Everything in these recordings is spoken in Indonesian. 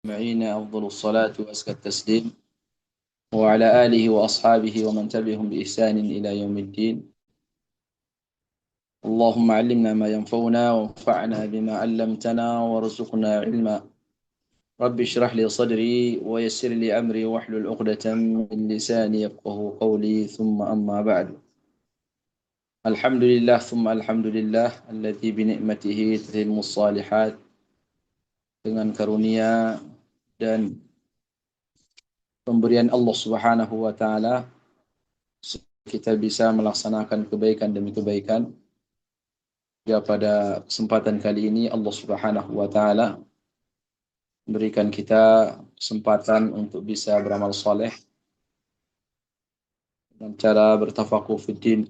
أجمعين أفضل الصلاة وأزكى التسليم وعلى آله وأصحابه ومن تبعهم بإحسان إلى يوم الدين. اللهم علمنا ما ينفعنا وانفعنا بما علمتنا وارزقنا علما. رب اشرح لي صدري ويسر لي أمري واحلل عقدة من لساني يفقه قولي ثم أما بعد. الحمد لله ثم الحمد لله الذي بنعمته تتم الصالحات. Dengan karunia dan pemberian Allah Subhanahu wa taala kita bisa melaksanakan kebaikan demi kebaikan. Ya, pada kesempatan kali ini Allah Subhanahu wa taala memberikan kita kesempatan untuk bisa beramal soleh dengan cara bertafakuh fiddin.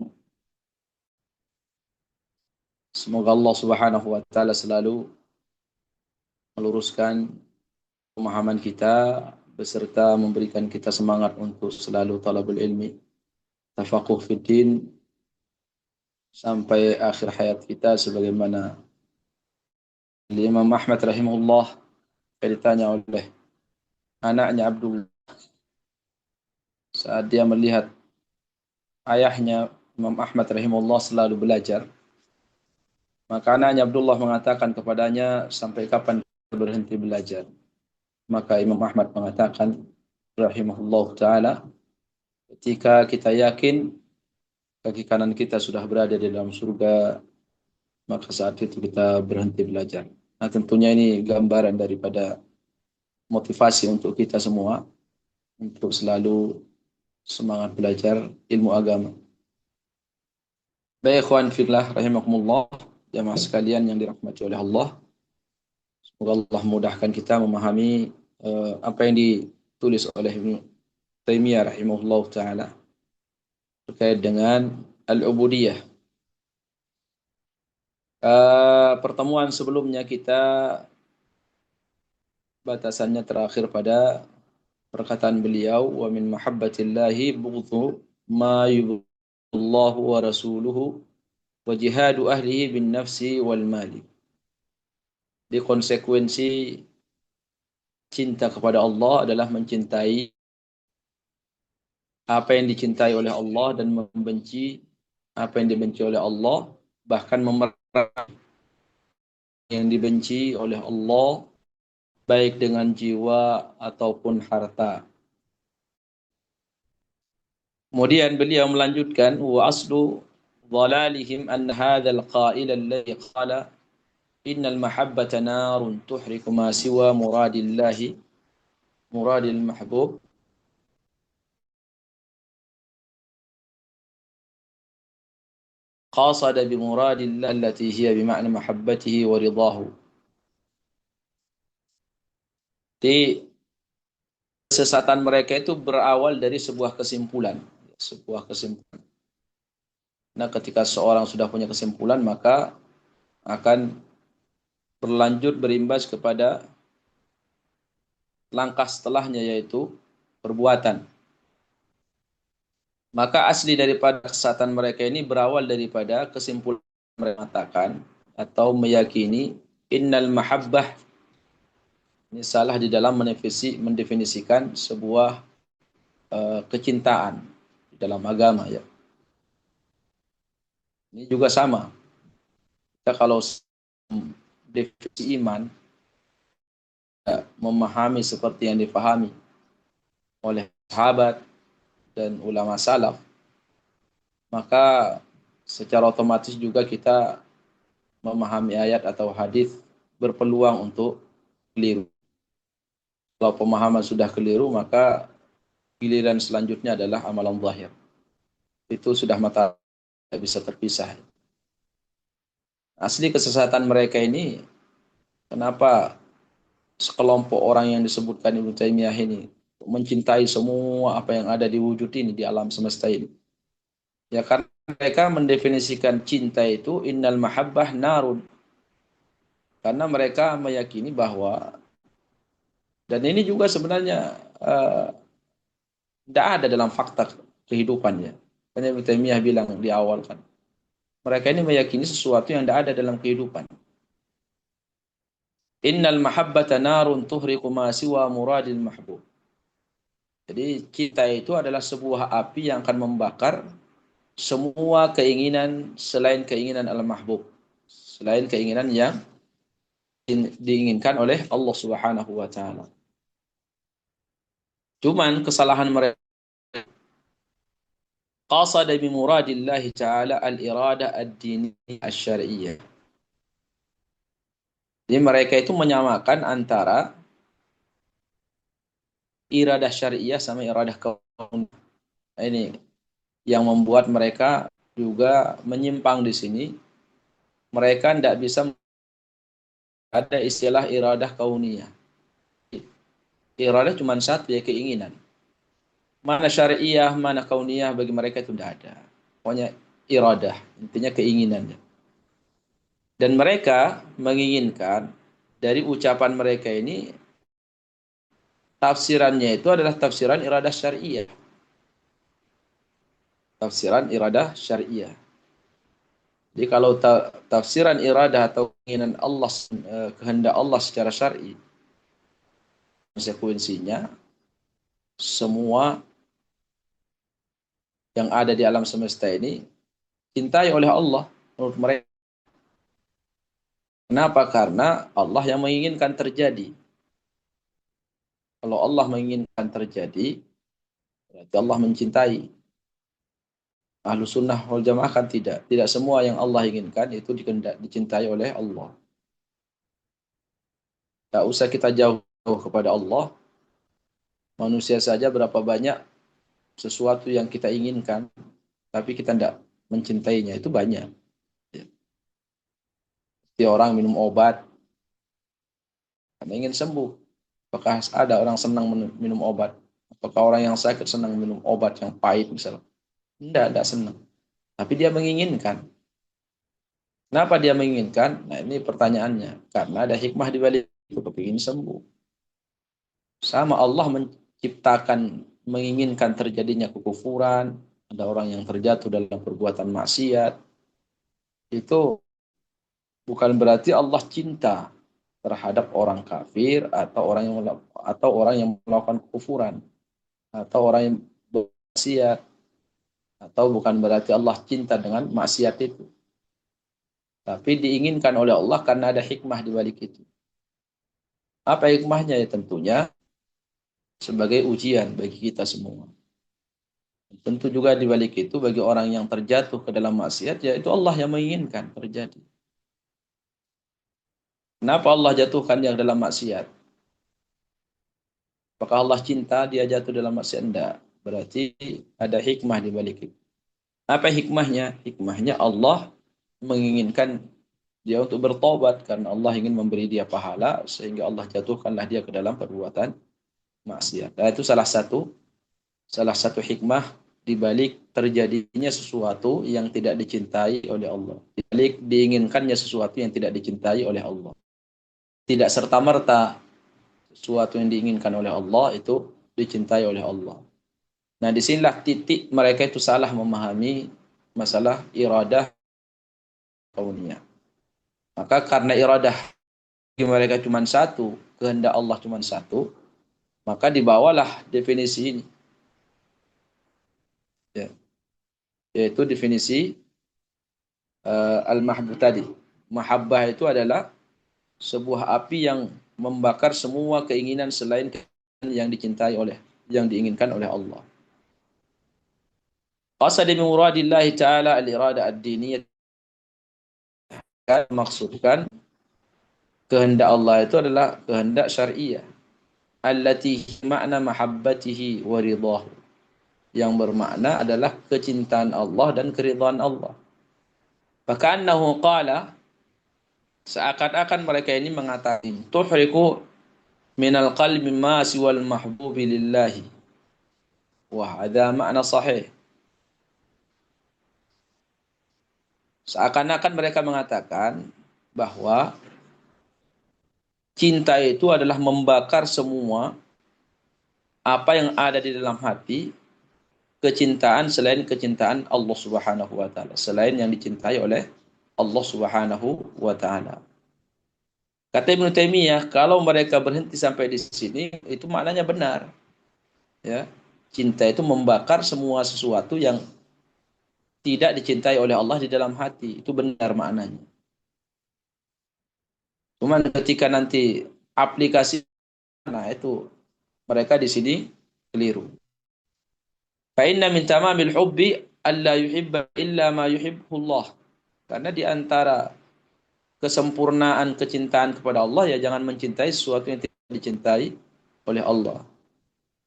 Semoga Allah Subhanahu wa taala selalu meluruskan pemahaman kita beserta memberikan kita semangat untuk selalu talabul ilmi, tafakuh fiddin sampai akhir hayat kita, sebagaimana Imam Ahmad rahimahullah ditanya oleh anaknya Abdullah saat dia melihat ayahnya Imam Ahmad rahimahullah selalu belajar, maka anaknya Abdullah mengatakan kepadanya, sampai kapan berhenti belajar? Maka Imam Ahmad mengatakan rahimahullah ta'ala, ketika kita yakin kaki kanan kita sudah berada di dalam surga, maka saat itu kita berhenti belajar. Nah, tentunya ini gambaran daripada motivasi untuk kita semua untuk selalu semangat belajar ilmu agama. Baik, ikhwan fillah rahimakumullah, jamaah sekalian yang dirahmati oleh Allah. Semoga Allah memudahkan kita memahami apa yang ditulis oleh Ibnu Taimiyah rahimahullah taala terkait dengan al-ubudiyah. Pertemuan sebelumnya kita batasannya terakhir pada perkataan beliau, wa min mahabbatillahi bughdhu ma yubghidullahu wa rasuluhu wa jihadu ahlihi bin nafsi wal mali. Di konsekuensi cinta kepada Allah adalah mencintai apa yang dicintai oleh Allah dan membenci apa yang dibenci oleh Allah, bahkan memerangi yang dibenci oleh Allah baik dengan jiwa ataupun harta. Kemudian beliau melanjutkan, wa aslu dhalalihim an hadzal qail alladhi qala innal mahabbata narun tuhriku ma siwa muradillahi muradil mahbub qasada bi muradillah allati hiya bi ma'na mahabbatihi wa ridahu. Di kesesatan mereka itu berawal dari sebuah kesimpulan. Nah, ketika seorang sudah punya kesimpulan, maka akan berlanjut berimbas kepada langkah setelahnya, yaitu perbuatan. Maka asli daripada kesesatan mereka ini berawal daripada kesimpulan mereka mengatakan atau meyakini innal mahabbah, ini salah di dalam mendefinisikan sebuah kecintaan di dalam agama, ya. Ini juga sama. Kita kalau definisi iman memahami seperti yang dipahami oleh sahabat dan ulama salaf, maka secara otomatis juga kita memahami ayat atau hadis berpeluang untuk keliru. Kalau pemahaman sudah keliru, maka giliran selanjutnya adalah amalan zahir. Itu sudah mata tidak bisa terpisah. Asli kesesatan mereka ini, kenapa sekelompok orang yang disebutkan Ibnu Taimiyah ini mencintai semua apa yang ada di wujud ini, di alam semesta ini? Ya, karena mereka mendefinisikan cinta itu innal mahabbah narun. Karena mereka meyakini bahwa, dan ini juga sebenarnya tidak ada dalam fakta kehidupannya. Karena Ibnu Taimiyah bilang di awal kan, mereka ini meyakini sesuatu yang tidak ada dalam kehidupan. Innal mahabbata narun tuhriqu ma siwa muradil mahbub. Jadi cinta itu adalah sebuah api yang akan membakar semua keinginan selain keinginan al-mahbub. Selain keinginan yang diinginkan oleh Allah Subhanahu wa taala. Cuman kesalahan mereka qasada bi muradillahi ta'ala al-irada ad-diniyah asy-syar'iyyah. Jadi mereka itu menyamakan antara iradah syariah sama iradah kauniyah. Ini yang membuat mereka juga menyimpang di sini. Mereka tidak bisa ada istilah iradah kauniyah. Iradah cuma satu, ya keinginan. Mana syariah, mana kauniyah, bagi mereka itu tidak ada. Pokoknya iradah, intinya keinginannya. Dan mereka menginginkan dari ucapan mereka ini, tafsirannya itu adalah tafsiran iradah syariah. Tafsiran iradah syariah. Jadi kalau tafsiran iradah atau keinginan Allah, kehendak Allah secara syar'i, konsekuensinya semua yang ada di alam semesta ini cintai oleh Allah menurut mereka. Kenapa? Karena Allah yang menginginkan terjadi. Kalau Allah menginginkan terjadi, berarti Allah mencintai. Ahlu sunnah wal jamaah kan tidak. Tidak semua yang Allah inginkan itu dicintai oleh Allah. Tak usah kita jauh kepada Allah. Manusia saja berapa banyak sesuatu yang kita inginkan, tapi kita tidak mencintainya, itu banyak. Seperti orang minum obat, karena ingin sembuh. Apakah ada orang senang minum obat? Apakah orang yang sakit senang minum obat yang pahit misalnya? Tidak senang. Tapi dia menginginkan. Kenapa dia menginginkan? Nah, ini pertanyaannya. Karena ada hikmah di balik itu, kepingin sembuh. Sama Allah menciptakan, menginginkan terjadinya kekufuran, ada orang yang terjatuh dalam perbuatan maksiat. Itu bukan berarti Allah cinta terhadap orang kafir atau orang yang melakukan kekufuran atau orang yang bermaksiat, atau bukan berarti Allah cinta dengan maksiat itu. Tapi diinginkan oleh Allah karena ada hikmah di balik itu. Apa hikmahnya? Ya tentunya sebagai ujian bagi kita semua. Tentu juga di balik itu bagi orang yang terjatuh ke dalam maksiat, ya itu Allah yang menginginkan terjadi. Kenapa Allah jatuhkan yang dalam maksiat? Apakah Allah cinta dia jatuh dalam maksiat? Tidak. Berarti ada hikmah di balik itu. Apa hikmahnya? Hikmahnya Allah menginginkan dia untuk bertobat karena Allah ingin memberi dia pahala, sehingga Allah jatuhkanlah dia ke dalam perbuatan maksiat. Nah, itu salah satu hikmah di balik terjadinya sesuatu yang tidak dicintai oleh Allah. Di balik diinginkannya sesuatu yang tidak dicintai oleh Allah. Tidak serta-merta sesuatu yang diinginkan oleh Allah itu dicintai oleh Allah. Nah, disinilah titik mereka itu salah memahami masalah iradah kauniyah. Maka karena iradah mereka cuma satu, kehendak Allah cuma satu, maka dibawalah definisi ini. Ya. Yaitu definisi al-mahbub tadi. Mahabbah itu adalah sebuah api yang membakar semua keinginan selain yang dicintai oleh, yang diinginkan oleh Allah. Qasad min muradillahi ta'ala al-irada ad-diniyah, maksudkan kehendak Allah itu adalah kehendak syariah, allati makna mahabbatihi wa ridahu, yang bermakna adalah kecintaan Allah dan keridhaan Allah. Fakannahu qala, seakan-akan mereka ini mengatakan, tuhriku minal qalbi ma siwal mahbubi lillahi. Wah, ada makna sahih. Seakan-akan mereka mengatakan bahwa cinta itu adalah membakar semua apa yang ada di dalam hati, kecintaan selain kecintaan Allah Subhanahu wa taala, selain yang dicintai oleh Allah Subhanahu wa taala. Kata Ibnu Taimiyah, kalau mereka berhenti sampai di sini, itu maknanya benar. Ya, cinta itu membakar semua sesuatu yang tidak dicintai oleh Allah di dalam hati. Itu benar maknanya. Cuman ketika nanti aplikasi, nah itu mereka di sini keliru. Fa inna min tamamil hubbi alla yuhibba illa ma yuhibbullah. Karena di antara kesempurnaan kecintaan kepada Allah ya jangan mencintai sesuatu yang tidak dicintai oleh Allah.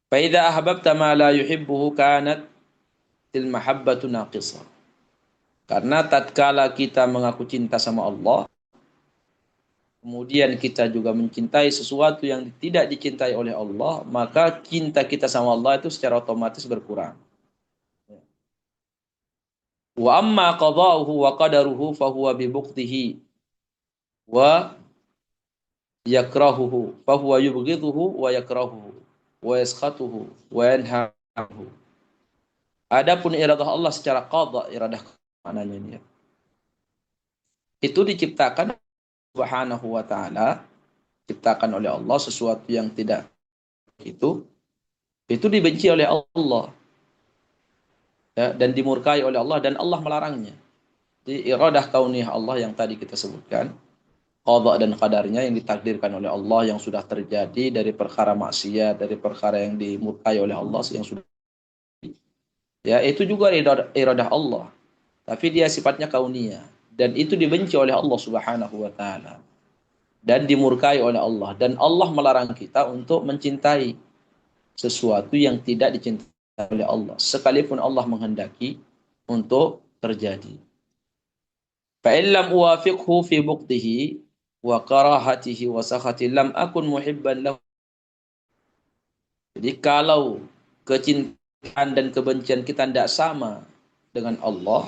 Fa idza ahbabta ma la yuhibbuhu kanat til mahabbatu naqisah. Karena tatkala kita mengaku cinta sama Allah, kemudian kita juga mencintai sesuatu yang tidak dicintai oleh Allah, maka cinta kita sama Allah itu secara otomatis berkurang. Wa amma qada'uhu wa qadaruhu fahuwa bi buqdihi wa yakrahuhu fahuwa yubghiduhu wa yakrahuhu wa yaskhatuhu wa yanhahu. Adapun iradah Allah secara qada, iradah maknanya ini ya. Itu diciptakan Subhanahu wa taala, diciptakan oleh Allah sesuatu yang tidak itu dibenci oleh Allah ya, dan dimurkai oleh Allah dan Allah melarangnya. Di iradah kauniyah Allah yang tadi kita sebutkan, qada dan qadarnya yang ditakdirkan oleh Allah yang sudah terjadi dari perkara maksiat, dari perkara yang dimurkai oleh Allah yang sudah ya itu juga iradah Allah. Tapi dia sifatnya kauniyah dan itu dibenci oleh Allah Subhanahu wa taala dan dimurkai oleh Allah dan Allah melarang kita untuk mencintai sesuatu yang tidak dicintai oleh Allah sekalipun Allah menghendaki untuk terjadi. Fa illam uwafiqhu fi buqdihi wa karahatihi wa sakhati lam akun muhibban lahu. Jadi kalau kecintaan dan kebencian kita tidak sama dengan Allah,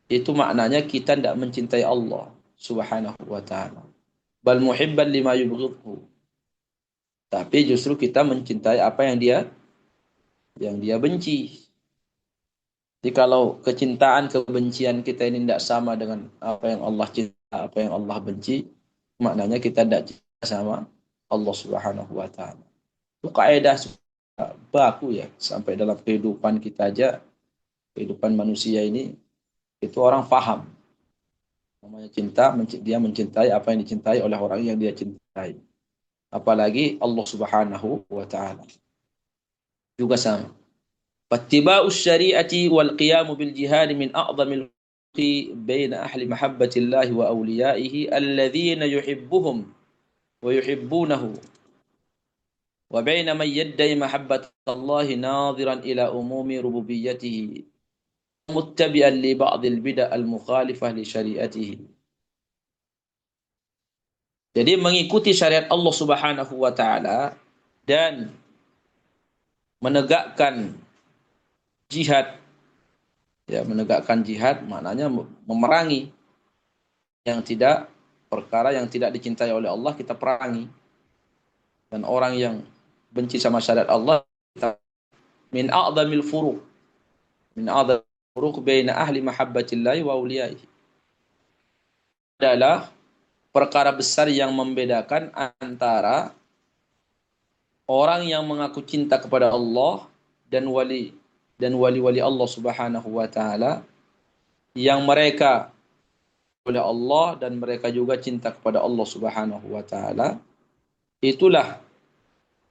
itu maknanya kita tidak mencintai Allah Subhanahu wa taala. Bal muhibban lima yubghidhu. Tapi justru kita mencintai apa yang dia benci. Jadi kalau kecintaan kebencian kita ini tidak sama dengan apa yang Allah cinta, apa yang Allah benci, maknanya kita tidak cinta sama Allah Subhanahu wa taala. Itu kaidah baku ya, sampai dalam kehidupan kita aja, kehidupan manusia ini itu orang paham. Namanya cinta, dia mencintai apa yang dicintai oleh orang yang dia cintai. Apalagi Allah Subhanahu wa taala. Juga sama. Fattiba'us syari'ati wal qiyamu bil jihad min a'zamil baina ahli mahabbatillahi wa awliyaihi alladhina yuhibbuhum wa yuhibbunahu wa baina man yaddai mahabbatallahi nadhiran ila umumi rububiyyatihi muttabi'an li ba'dil bid'ah al mukhalifah li syari'atihi. Jadi mengikuti syariat Allah Subhanahu wa taala dan menegakkan jihad, ya menegakkan jihad maknanya memerangi perkara yang tidak dicintai oleh Allah kita perangi, dan orang yang benci sama syariat Allah kita min a'zamil furuq baina ahli mahabbatillahi wa awliyaihi adalah perkara besar yang membedakan antara orang yang mengaku cinta kepada Allah dan wali Allah Subhanahu wa taala yang mereka oleh Allah dan mereka juga cinta kepada Allah Subhanahu wa taala. Itulah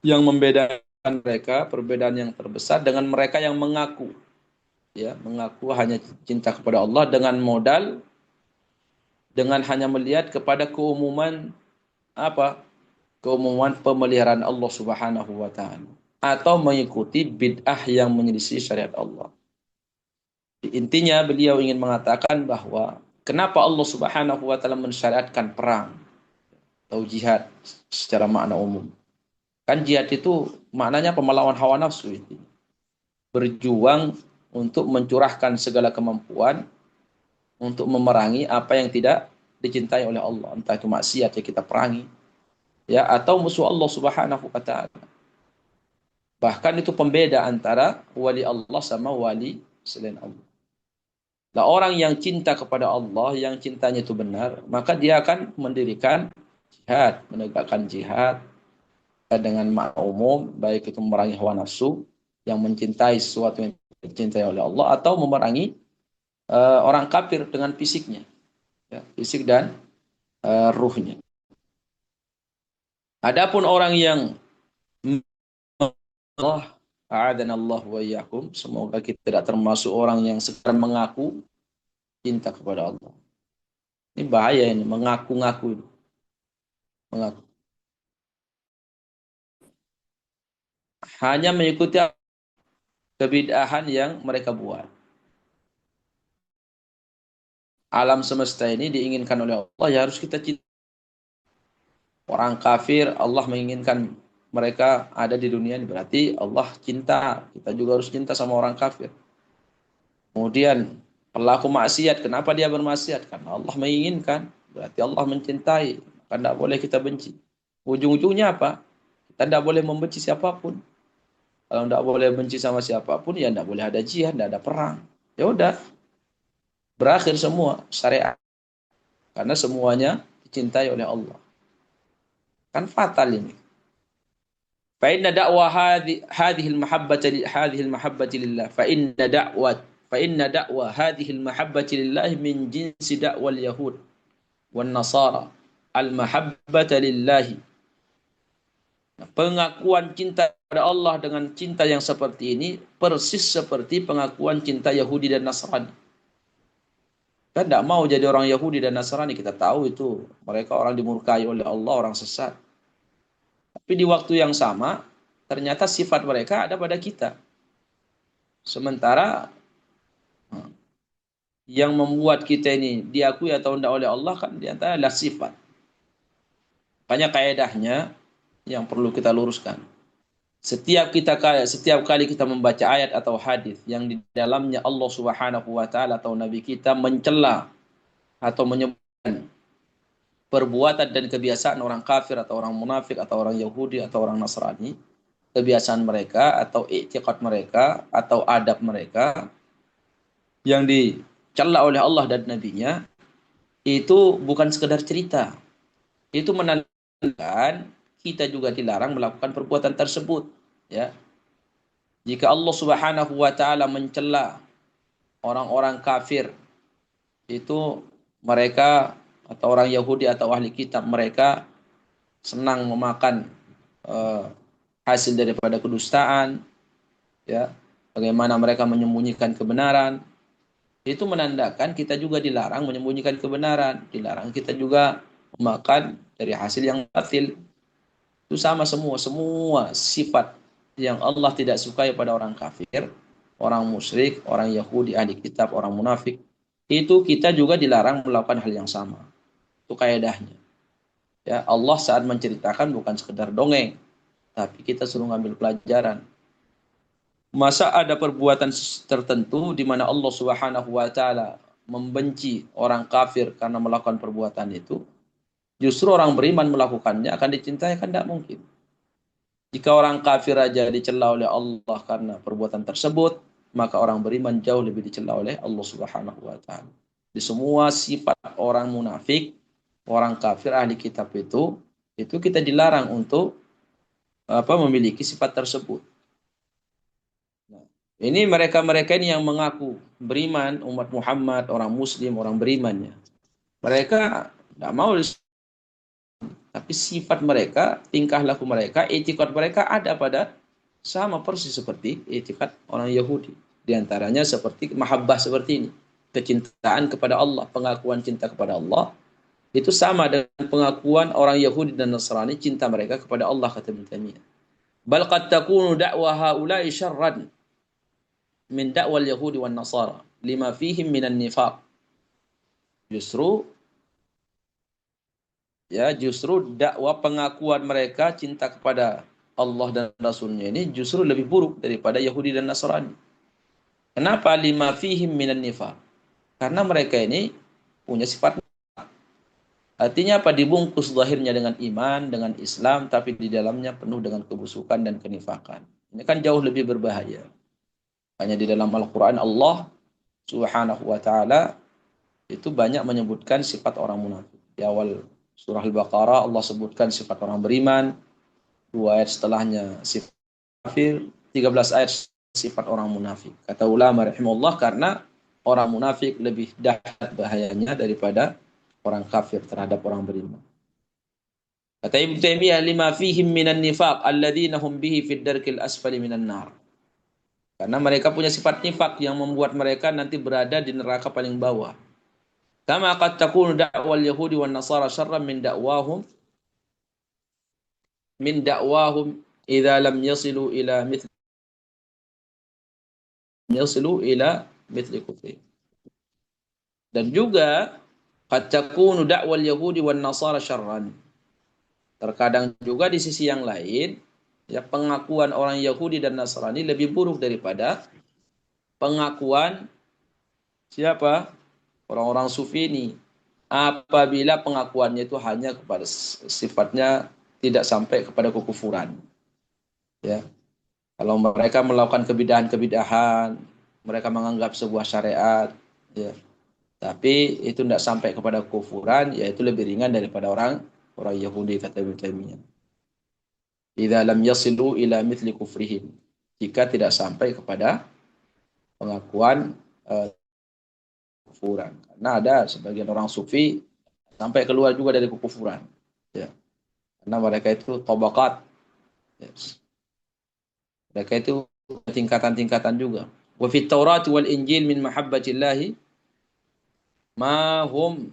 yang membedakan mereka, perbedaan yang terbesar dengan mereka yang mengaku hanya cinta kepada Allah dengan hanya melihat kepada keumuman pemeliharaan Allah Subhanahu wa taala atau mengikuti bid'ah yang menyelisih syariat Allah. Intinya beliau ingin mengatakan bahwa kenapa Allah Subhanahu wa taala mensyariatkan perang atau jihad secara makna umum. Kan jihad itu maknanya melawan hawa nafsu itu. Berjuang untuk mencurahkan segala kemampuan untuk memerangi apa yang tidak dicintai oleh Allah, entah itu maksiat yang kita perangi ya atau musuh Allah Subhanahu wa taala. Bahkan itu pembeda antara wali Allah sama wali selain Allah. Nah, orang yang cinta kepada Allah, yang cintanya itu benar, maka dia akan mendirikan jihad, menegakkan jihad dengan makna umum, baik itu memerangi hawa nafsu yang mencintai sesuatu yang dicintai oleh Allah, atau memerangi orang kafir dengan fisiknya, ya, fisik dan ruhnya. Adapun orang yang Allah, a'adanallah wa iyyakum, semoga kita tidak termasuk orang yang sekedar mengaku cinta kepada Allah. Ini bahaya ini, mengaku-ngaku, mengaku. Hanya mengikuti kebid'ahan yang mereka buat. Alam semesta ini diinginkan oleh Allah, ya harus kita cinta. Orang kafir, Allah menginginkan mereka ada di dunia ini, berarti Allah cinta. Kita juga harus cinta sama orang kafir. Kemudian pelaku maksiat, kenapa dia bermaksiat? Karena Allah menginginkan, berarti Allah mencintai. Maka tidak boleh kita benci. Ujung-ujungnya apa? Kita tidak boleh membenci siapapun. Kalau tidak boleh benci sama siapapun, ya tidak boleh ada jihad, tidak ada perang. Ya udah, berakhir semua syariat. Karena semuanya dicintai oleh Allah. Kan fatal ini. فإن دعوة هذه المحبة لله فإن دعوة هذه المحبة لله من جنس دعوة اليهود والنصارى المحبة لله. Pengakuan cinta kepada Allah dengan cinta yang seperti ini persis seperti pengakuan cinta Yahudi dan Nasrani. Kita tidak mau jadi orang Yahudi dan Nasrani, kita tahu itu mereka orang dimurkai oleh Allah, orang sesat. Tapi di waktu yang sama, ternyata sifat mereka ada pada kita. Sementara yang membuat kita ini diakui atau tidak oleh Allah kan diantara adalah sifat. Makanya kaedahnya yang perlu kita luruskan. Setiap kali kita membaca ayat atau hadis yang di dalamnya Allah Subhanahu wa taala atau nabi kita mencela atau menyebutkan perbuatan dan kebiasaan orang kafir atau orang munafik atau orang Yahudi atau orang Nasrani, kebiasaan mereka atau i'tiqad mereka atau adab mereka yang dicela oleh Allah dan nabinya, itu bukan sekedar cerita. Itu menandakan kita juga dilarang melakukan perbuatan tersebut, ya. Jika Allah Subhanahu wa taala mencela orang-orang kafir, itu mereka atau orang Yahudi atau ahli kitab, mereka senang memakan hasil daripada kedustaan, ya. Bagaimana mereka menyembunyikan kebenaran. Itu menandakan kita juga dilarang menyembunyikan kebenaran, dilarang kita juga memakan dari hasil yang batil. Itu sama semua sifat yang Allah tidak sukai pada orang kafir, orang musyrik, orang Yahudi, ahli kitab, orang munafik. Itu kita juga dilarang melakukan hal yang sama. Itu kaedahnya. Ya, Allah saat menceritakan bukan sekedar dongeng, tapi kita suruh ngambil pelajaran. Masa ada perbuatan tertentu di mana Allah Subhanahu wa taala membenci orang kafir karena melakukan perbuatan itu, justru orang beriman melakukannya akan dicintai? Kan tidak mungkin. Jika orang kafir aja dicela oleh Allah karena perbuatan tersebut, maka orang beriman jauh lebih dicela oleh Allah Subhanahu wa taala. Di semua sifat orang munafik, orang kafir, ahli kitab itu kita dilarang untuk memiliki sifat tersebut. Nah, ini mereka ini yang mengaku beriman, umat Muhammad, orang Muslim, orang berimannya. Mereka tidak mau, tapi sifat mereka, tingkah laku mereka, etikad mereka ada pada sama persis seperti etikad orang Yahudi. Di antaranya seperti mahabbah seperti ini, kecintaan kepada Allah, pengakuan cinta kepada Allah, itu sama dengan pengakuan orang Yahudi dan Nasrani cinta mereka kepada Allah, kata Ibnu Taimiyah. Bal qad takunu da'wa haula'i syarran min da'wal Yahudi wan Nasara lima fihim minan nifaq. Justru dakwah pengakuan mereka cinta kepada Allah dan Rasulnya ini justru lebih buruk daripada Yahudi dan Nasrani. Kenapa? Lima fihim minan nifaq. Karena mereka ini punya sifat. Artinya apa? Dibungkus zahirnya dengan iman, dengan Islam, tapi di dalamnya penuh dengan kebusukan dan kenifakan. Ini kan jauh lebih berbahaya. Hanya di dalam Al-Quran Allah Subhanahu wa ta'ala itu banyak menyebutkan sifat orang munafik. Di awal Surah Al-Baqarah Allah sebutkan sifat orang beriman, 2 ayat setelahnya sifat kafir, 13 ayat sifat orang munafik. Kata ulama rahimahullah karena orang munafik lebih dahsyat bahayanya daripada orang kafir terhadap orang beriman. Kata Ibnu Taimiyah lima fihim minan nifaq alladzina hum bihi fid darkil asfali minan nar. Karena mereka punya sifat nifak yang membuat mereka nanti berada di neraka paling bawah. Kama qad takunu da'wal yahudi wan nasara syarran min da'wahum idza lam yasilu ila mithli kufri. Dan juga qad takunu da'wal yahudi wan nasara syarran. Terkadang juga di sisi yang lain, ya pengakuan orang Yahudi dan Nasrani lebih buruk daripada pengakuan siapa? Orang-orang sufi ini. Apabila pengakuannya itu hanya kepada sifatnya tidak sampai kepada kekufuran. Ya. Kalau mereka melakukan kebidahan-kebidahan, mereka menganggap sebuah syariat, ya. Tapi itu tidak sampai kepada kekufuran, yaitu lebih ringan daripada orang Yahudi kata Ibnu Taimiyah. Idza lam yasilu ila mithli kufrihim. Jika tidak sampai kepada pengakuan kekufuran. Karena ada sebagian orang sufi sampai keluar juga dari kekufuran. Ya. Karena mereka itu tabaqat. Yes. Mereka itu tingkatan-tingkatan juga. Wa fit Taurat wal Injil min mahabbatillahi ma hum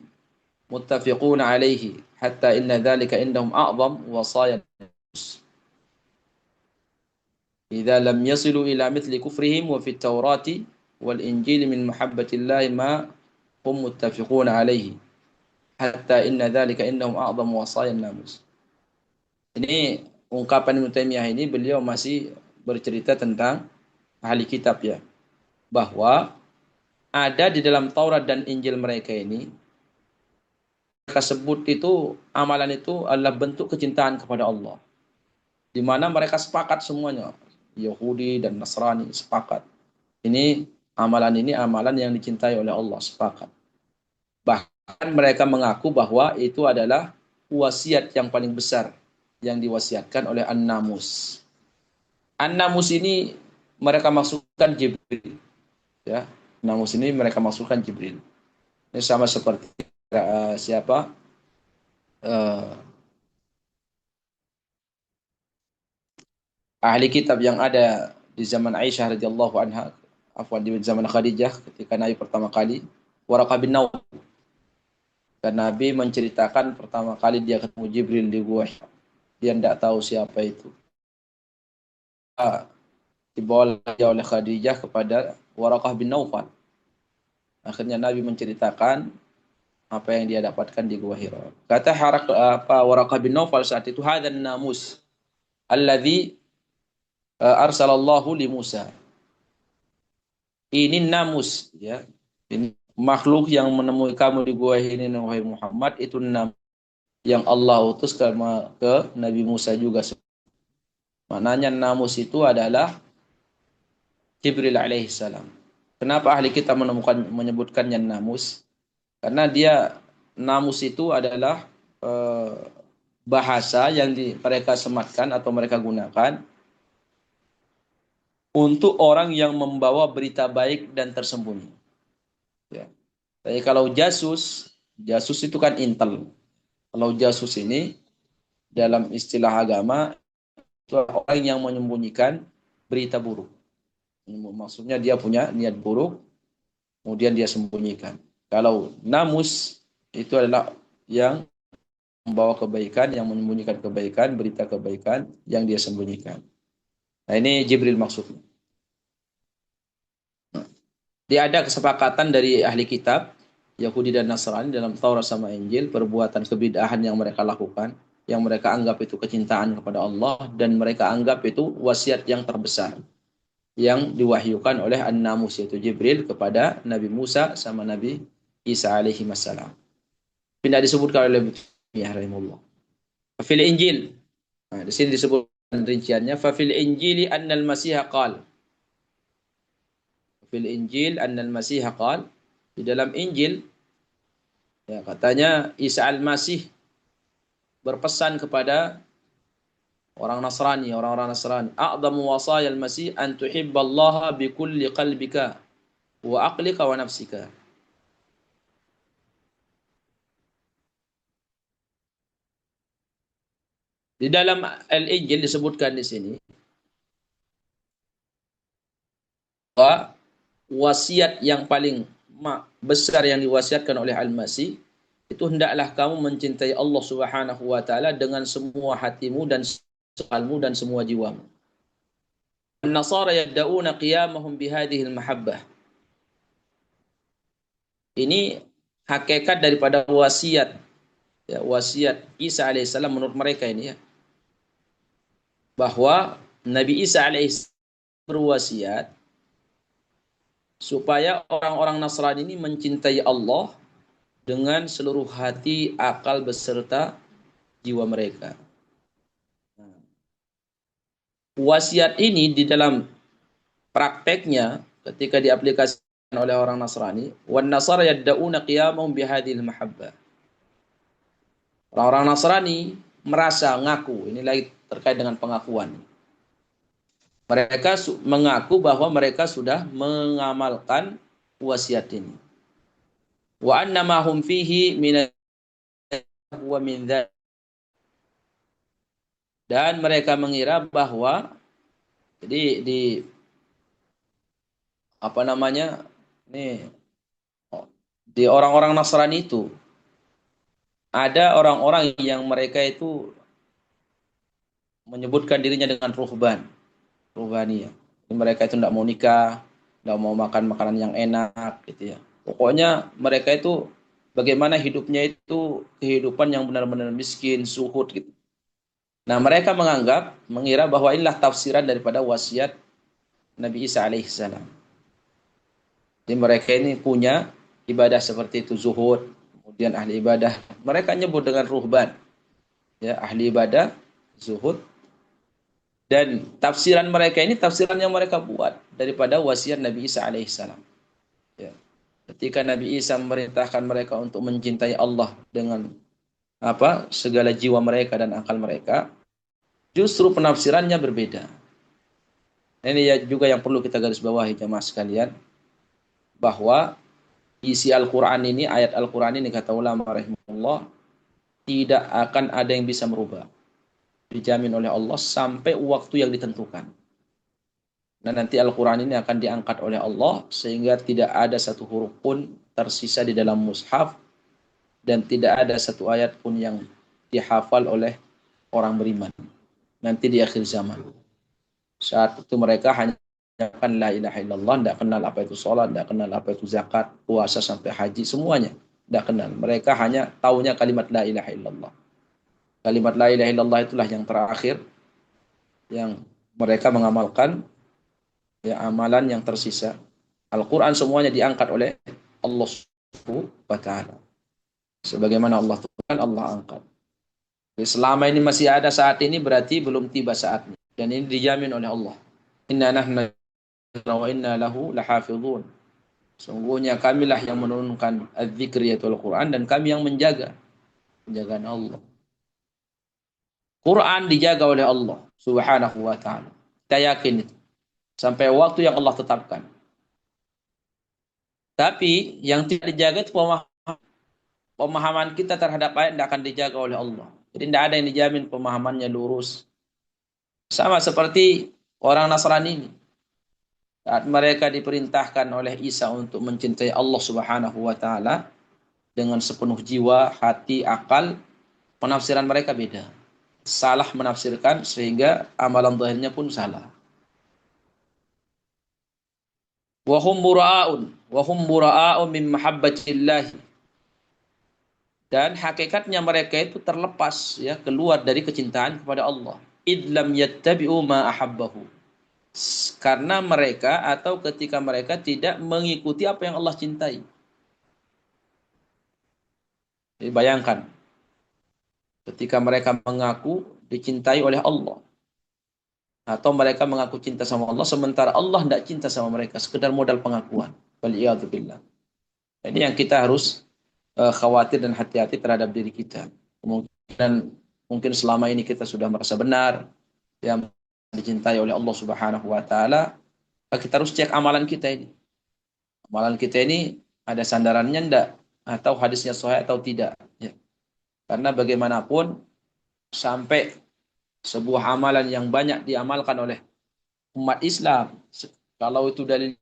muttafiqun alaihi hatta inna dhalika indahum a'zam wasaya. Idza lam yasilu ila mithli kufrihim wa fit Taurat wal Injil min mahabbatillahi ma hum muttafiqun alaihi hatta inna dhalika indahum a'zam wasaya namus. Ini ungkapan Ibnu Taimiyah ini beliau masih bercerita tentang ahli kitab ya. Bahwa ada di dalam Taurat dan Injil mereka ini mereka sebut itu amalan itu adalah bentuk kecintaan kepada Allah. Di mana mereka sepakat semuanya. Yahudi dan Nasrani sepakat. Amalan ini amalan yang dicintai oleh Allah, sepakat. Bahkan mereka mengaku bahwa itu adalah wasiat yang paling besar yang diwasiatkan oleh An-Namus. An-Namus ini mereka masukkan Jibril. Ya, Namus ini mereka masukkan Jibril. Ini sama seperti siapa? Ahli kitab yang ada di zaman Aisyah radhiyallahu anha, afwan di zaman Khadijah ketika Nabi pertama kali Waraqah bin Nawfal. Dan Nabi menceritakan pertama kali dia ketemu Jibril di gua. Dia tidak tahu siapa itu. Dibawa oleh Khadijah kepada Waraqah bin Nawfal. Akhirnya Nabi menceritakan apa yang dia dapatkan di Gua Hira. Kata Waraqah bin Nawfal saat itu, hadzan namus alladzi arsalallahu li Musa. Ini namus ya. Ini makhluk yang menemui kamu di Gua ini wahai Muhammad, itu namus yang Allah utus ke Nabi Musa juga. Maknanya namus itu adalah Jibril alaihissalam. Kenapa ahli kita menyebutkannya namus? Karena namus itu adalah bahasa yang mereka sematkan atau mereka gunakan untuk orang yang membawa berita baik dan tersembunyi. Ya. Tapi kalau jasus itu kan intel. Kalau jasus ini dalam istilah agama itu orang yang menyembunyikan berita buruk. Maksudnya dia punya niat buruk, kemudian dia sembunyikan. Kalau namus itu adalah yang membawa kebaikan, yang menyembunyikan kebaikan, berita kebaikan yang dia sembunyikan. Nah ini Jibril maksudnya. Dia ada kesepakatan dari ahli kitab, Yahudi dan Nasrani dalam Taurat sama Injil, perbuatan kebidahan yang mereka lakukan, yang mereka anggap itu kecintaan kepada Allah, dan mereka anggap itu wasiat yang terbesar yang diwahyukan oleh An-Namus yaitu Jibril kepada Nabi Musa sama Nabi Isa alaihi wassalam. Tidak disebutkan oleh Ibnu rahimahullah. Fil Injil. Nah, di sini disebutkan rinciannya fil Injili annal Masih qala. Fil Injil annal Masih qala. Di dalam Injil ya katanya Isa al-Masih berpesan kepada orang-orang Nasrani, a'dhamu wasayal masih an tuhibballaha bi kulli qalbika wa aqlika wa nafsika. Di dalam Al-Injil disebutkan di sini bahwa wasiat yang paling besar yang diwasiatkan oleh Al-Masih itu hendaklah kamu mencintai Allah Subhanahu wa taala dengan semua hatimu dan akalmu dan semua jiwamu. An-Nasara yabda'una qiyamahum bihadhihi al-mahabbah. Ini hakikat daripada wasiat, ya, wasiat Isa alaihissalam menurut mereka ini, ya, bahwa Nabi Isa alaihissalam berwasiat supaya orang-orang Nasrani ini mencintai Allah dengan seluruh hati, akal beserta jiwa mereka. Wasiat ini di dalam prakteknya ketika diaplikasikan oleh orang Nasrani, wan Nasara yadda'una qiyamahum bihadhil mahabbah. Orang-orang Nasrani merasa ngaku, ini lagi terkait dengan pengakuan. Mereka mengaku bahwa mereka sudah mengamalkan wasiat ini. Wa anna ma hum fihi min wa min dzalik. Dan mereka mengira bahwa jadi di apa namanya? Nih, di orang-orang Nasrani itu ada orang-orang yang mereka itu menyebutkan dirinya dengan ruhbaniyah. Mereka itu tidak mau nikah, tidak mau makan makanan yang enak gitu ya. Pokoknya mereka itu bagaimana hidupnya itu kehidupan yang benar-benar miskin, zuhud gitu. Nah, mereka mengira bahwa inilah tafsiran daripada wasiat Nabi Isa alaihissalam. Jadi mereka ini punya ibadah seperti itu, zuhud, kemudian ahli ibadah. Mereka nyebut dengan ruhban. Ya, ahli ibadah, zuhud. Dan tafsiran mereka ini tafsiran yang mereka buat daripada wasiat Nabi Isa alaihissalam. Ya. Ketika Nabi Isa memerintahkan mereka untuk mencintai Allah dengan segala jiwa mereka dan akal mereka, justru penafsirannya berbeda. Ini ya juga yang perlu kita garis bawahi jemaah sekalian, bahwa isi Al-Quran ini, ayat Al-Quran ini kata ulama rahimahullah, tidak akan ada yang bisa merubah. Dijamin oleh Allah sampai waktu yang ditentukan. Dan nanti Al-Quran ini akan diangkat oleh Allah sehingga tidak ada satu huruf pun tersisa di dalam mushaf dan tidak ada satu ayat pun yang dihafal oleh orang beriman. Nanti di akhir zaman. Saat itu mereka hanya akan la ilaha illallah, tidak kenal apa itu sholat, tidak kenal apa itu zakat, puasa sampai haji, semuanya tidak kenal. Mereka hanya taunya kalimat la ilaha illallah. Kalimat la ilaha illallah itulah yang terakhir yang mereka mengamalkan, ya, amalan yang tersisa. Al-Quran semuanya diangkat oleh Allah Subhanahu wa ta'ala. Sebagaimana Allah Tuhan, Allah angkat. Jadi selama ini masih ada saat ini berarti belum tiba saatnya. Dan ini dijamin oleh Allah. Inna nahnu wa inna lahu lahafidhun. Sungguhnya kamilah yang menurunkan az-zikr yaitu Al-Quran dan kami yang menjaga. Penjagaan Allah. Quran dijaga oleh Allah Subhanahu wa ta'ala. Kita yakin itu. Sampai waktu yang Allah tetapkan. Tapi yang tidak dijaga itu pemahaman kita terhadap ayat tidak akan dijaga oleh Allah. Jadi tidak ada yang dijamin pemahamannya lurus. Sama seperti orang Nasrani ini. Saat mereka diperintahkan oleh Isa untuk mencintai Allah Subhanahu wa ta'ala dengan sepenuh jiwa, hati, akal, penafsiran mereka beda. Salah menafsirkan sehingga amalan zahirnya pun salah. Wa hum bura'un min mahabbatillah. Dan hakikatnya mereka itu terlepas, ya, keluar dari kecintaan kepada Allah. Idlam yattabi'u ma ahabbahu. Karena mereka atau ketika mereka tidak mengikuti apa yang Allah cintai. Jadi bayangkan, ketika mereka mengaku dicintai oleh Allah, atau mereka mengaku cinta sama Allah, sementara Allah tidak cinta sama mereka, sekedar modal pengakuan. Waliyadzubillah. Ini yang kita harus khawatir dan hati-hati terhadap diri kita. Kemungkinan Mungkin selama ini kita sudah merasa benar, yang dicintai oleh Allah Subhanahu wa taala, kita harus cek amalan kita ini. Amalan kita ini ada sandarannya enggak, atau hadisnya sahih atau tidak, ya. Karena bagaimanapun sampai sebuah amalan yang banyak diamalkan oleh umat Islam, kalau itu dalil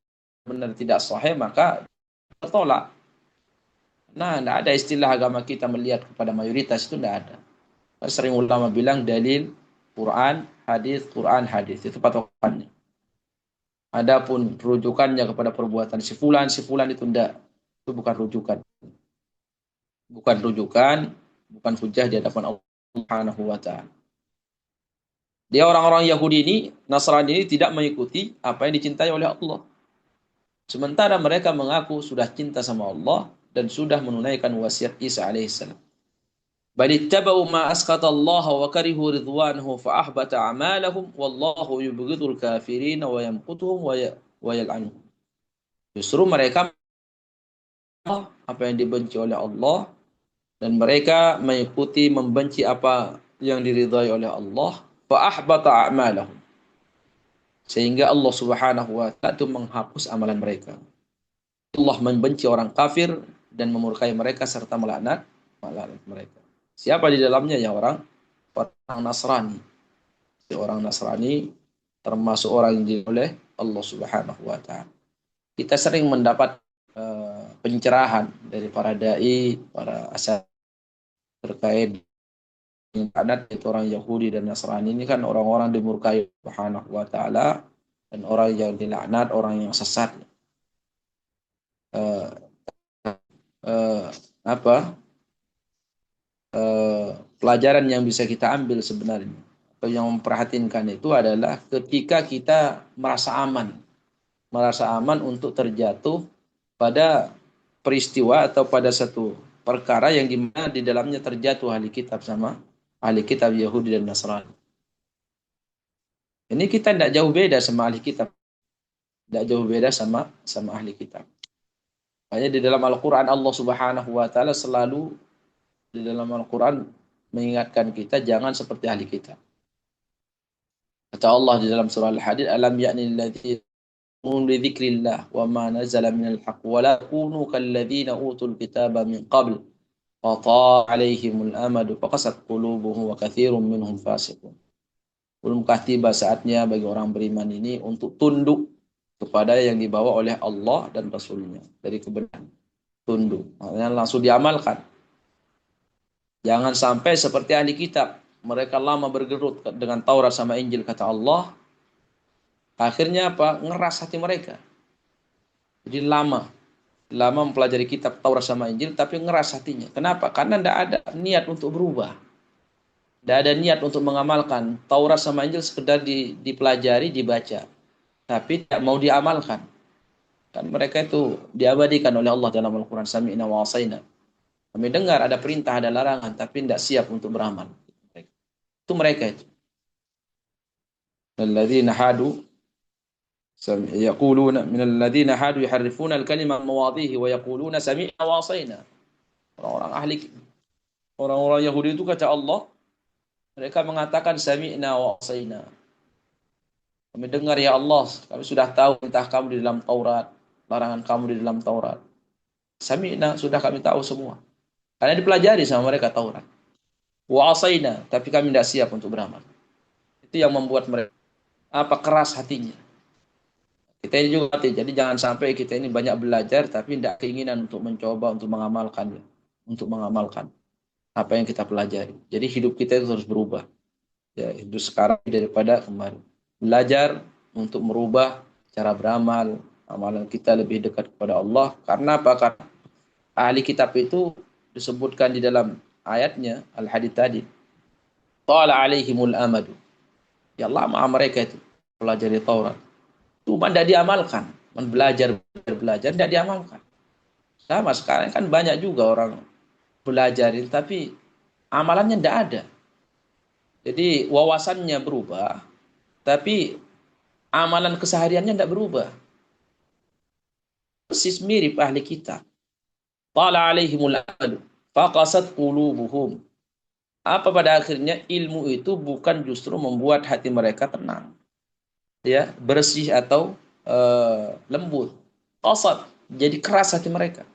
benar tidak sahih maka tertolak. Nah, tidak ada istilah agama kita melihat kepada mayoritas, itu tidak ada. Sering ulama bilang dalil Quran, hadis itu patokannya. Adapun rujukannya kepada perbuatan si fulan itu tidak. Itu bukan rujukan. Bukan rujukan, bukan hujah di hadapan Allah Subhanahu wa taala. Dia orang-orang Yahudi ini, Nasrani ini tidak mengikuti apa yang dicintai oleh Allah. Sementara mereka mengaku sudah cinta sama Allah dan sudah menunaikan wasiat Isa alaihissalam. Balittaba'u ma asqata Allah wa karihu ridwanahu fa ahbata a'malahum wallahu yubghidul kafirin wa yamqutuhum wa yal'anuhum. Justru mereka apa yang dibenci oleh Allah dan mereka mengikuti membenci apa yang diridhai oleh Allah, fa ahbata a'malahum. Sehingga Allah Subhanahu wa taala itu menghapus amalan mereka. Allah membenci orang kafir dan memurkai mereka serta melaknat mereka. Siapa di dalamnya? Ya orang Nasrani. Orang Nasrani termasuk orang yang dicintai oleh Allah Subhanahu wa taala. Kita sering mendapat pencerahan dari para dai, para asal terkait dengan itu orang Yahudi dan Nasrani ini kan orang-orang dimurkai Subhanahu wa taala dan orang yang dilaknat, orang yang sesat. Uh, uh, apa pelajaran yang bisa kita ambil sebenarnya atau yang memperhatinkan itu adalah ketika kita merasa aman untuk terjatuh pada peristiwa atau pada satu perkara yang dimana di dalamnya terjatuh ahli kitab sama ahli kitab Yahudi dan Nasrani. Ini kita tidak jauh beda sama ahli kitab, tidak jauh beda sama ahli kitab. Hanya di dalam Al-Quran Allah Subhanahu wa taala selalu di dalam Al-Quran mengingatkan kita jangan seperti ahli kitab. Kata Allah di dalam surah Al-Hadid, alam ya'ni alladzi li dzikrillah wa ma nazala minal haqq wa la kunu kalladzina utul kitaba min qabl fa ta 'alaihimul amadu faqasat qulubuhum wa katsirun minhum fasiqun. Belumkah tiba saatnya bagi orang beriman ini untuk tunduk kepada yang dibawa oleh Allah dan Rasulnya dari kebenaran. Tunduk, maknanya langsung diamalkan. Jangan sampai seperti ahli kitab. Mereka lama bergerut dengan Taurat sama Injil, kata Allah. Akhirnya apa? Ngeras hati mereka. Jadi lama mempelajari kitab Taurat sama Injil, tapi ngeras hatinya. Kenapa? Karena tidak ada niat untuk berubah. Tidak ada niat untuk mengamalkan. Taurat sama Injil sekedar dipelajari, dibaca. Tapi tidak mau diamalkan. Kan mereka itu diabadikan oleh Allah dalam Al-Quran. Sami'na wa asaina. Kami dengar ada perintah, ada larangan, tapi tidak siap untuk beramal. Itu mereka itu. Alladzina hadu yaquluna min alladzina hadu yuharrifuna al-kalima mawadhihi wa yaquluna sami'na wa asaina. Orang-orang Yahudi itu kata Allah, mereka mengatakan sami'na wa asaina. Kami dengar ya Allah, kami sudah tahu perintah kamu di dalam Taurat, larangan kamu di dalam Taurat. Sami'na, sudah kami tahu semua. Karena dipelajari sama mereka Taurat. Wa asaina, tapi kami tidak siap untuk beramal. Itu yang membuat mereka keras hatinya. Kita ini juga hati. Jadi jangan sampai kita ini banyak belajar tapi tidak keinginan untuk mencoba untuk mengamalkannya, untuk mengamalkan apa yang kita pelajari. Jadi hidup kita itu harus berubah. Ya, hidup sekarang daripada kemarin. Belajar untuk merubah cara beramal, amalan kita lebih dekat kepada Allah. Karena apa? Karena ahli kitab itu disebutkan di dalam ayatnya Al-Hadid tadi. Tala alaihimul amadu. Ya lama mereka itu pelajari Taurat. Cuma tidak diamalkan. Belajar tidak diamalkan. Sama sekarang kan banyak juga orang belajarin tapi amalannya tidak ada. Jadi wawasannya berubah tapi amalan kesehariannya tidak berubah. Persis mirip ahli kitab. Tala alaihimul amadu faqasat qulubuhum. Apa pada akhirnya ilmu itu bukan justru membuat hati mereka tenang, ya, bersih atau lembut. Qasad, jadi keras hati mereka.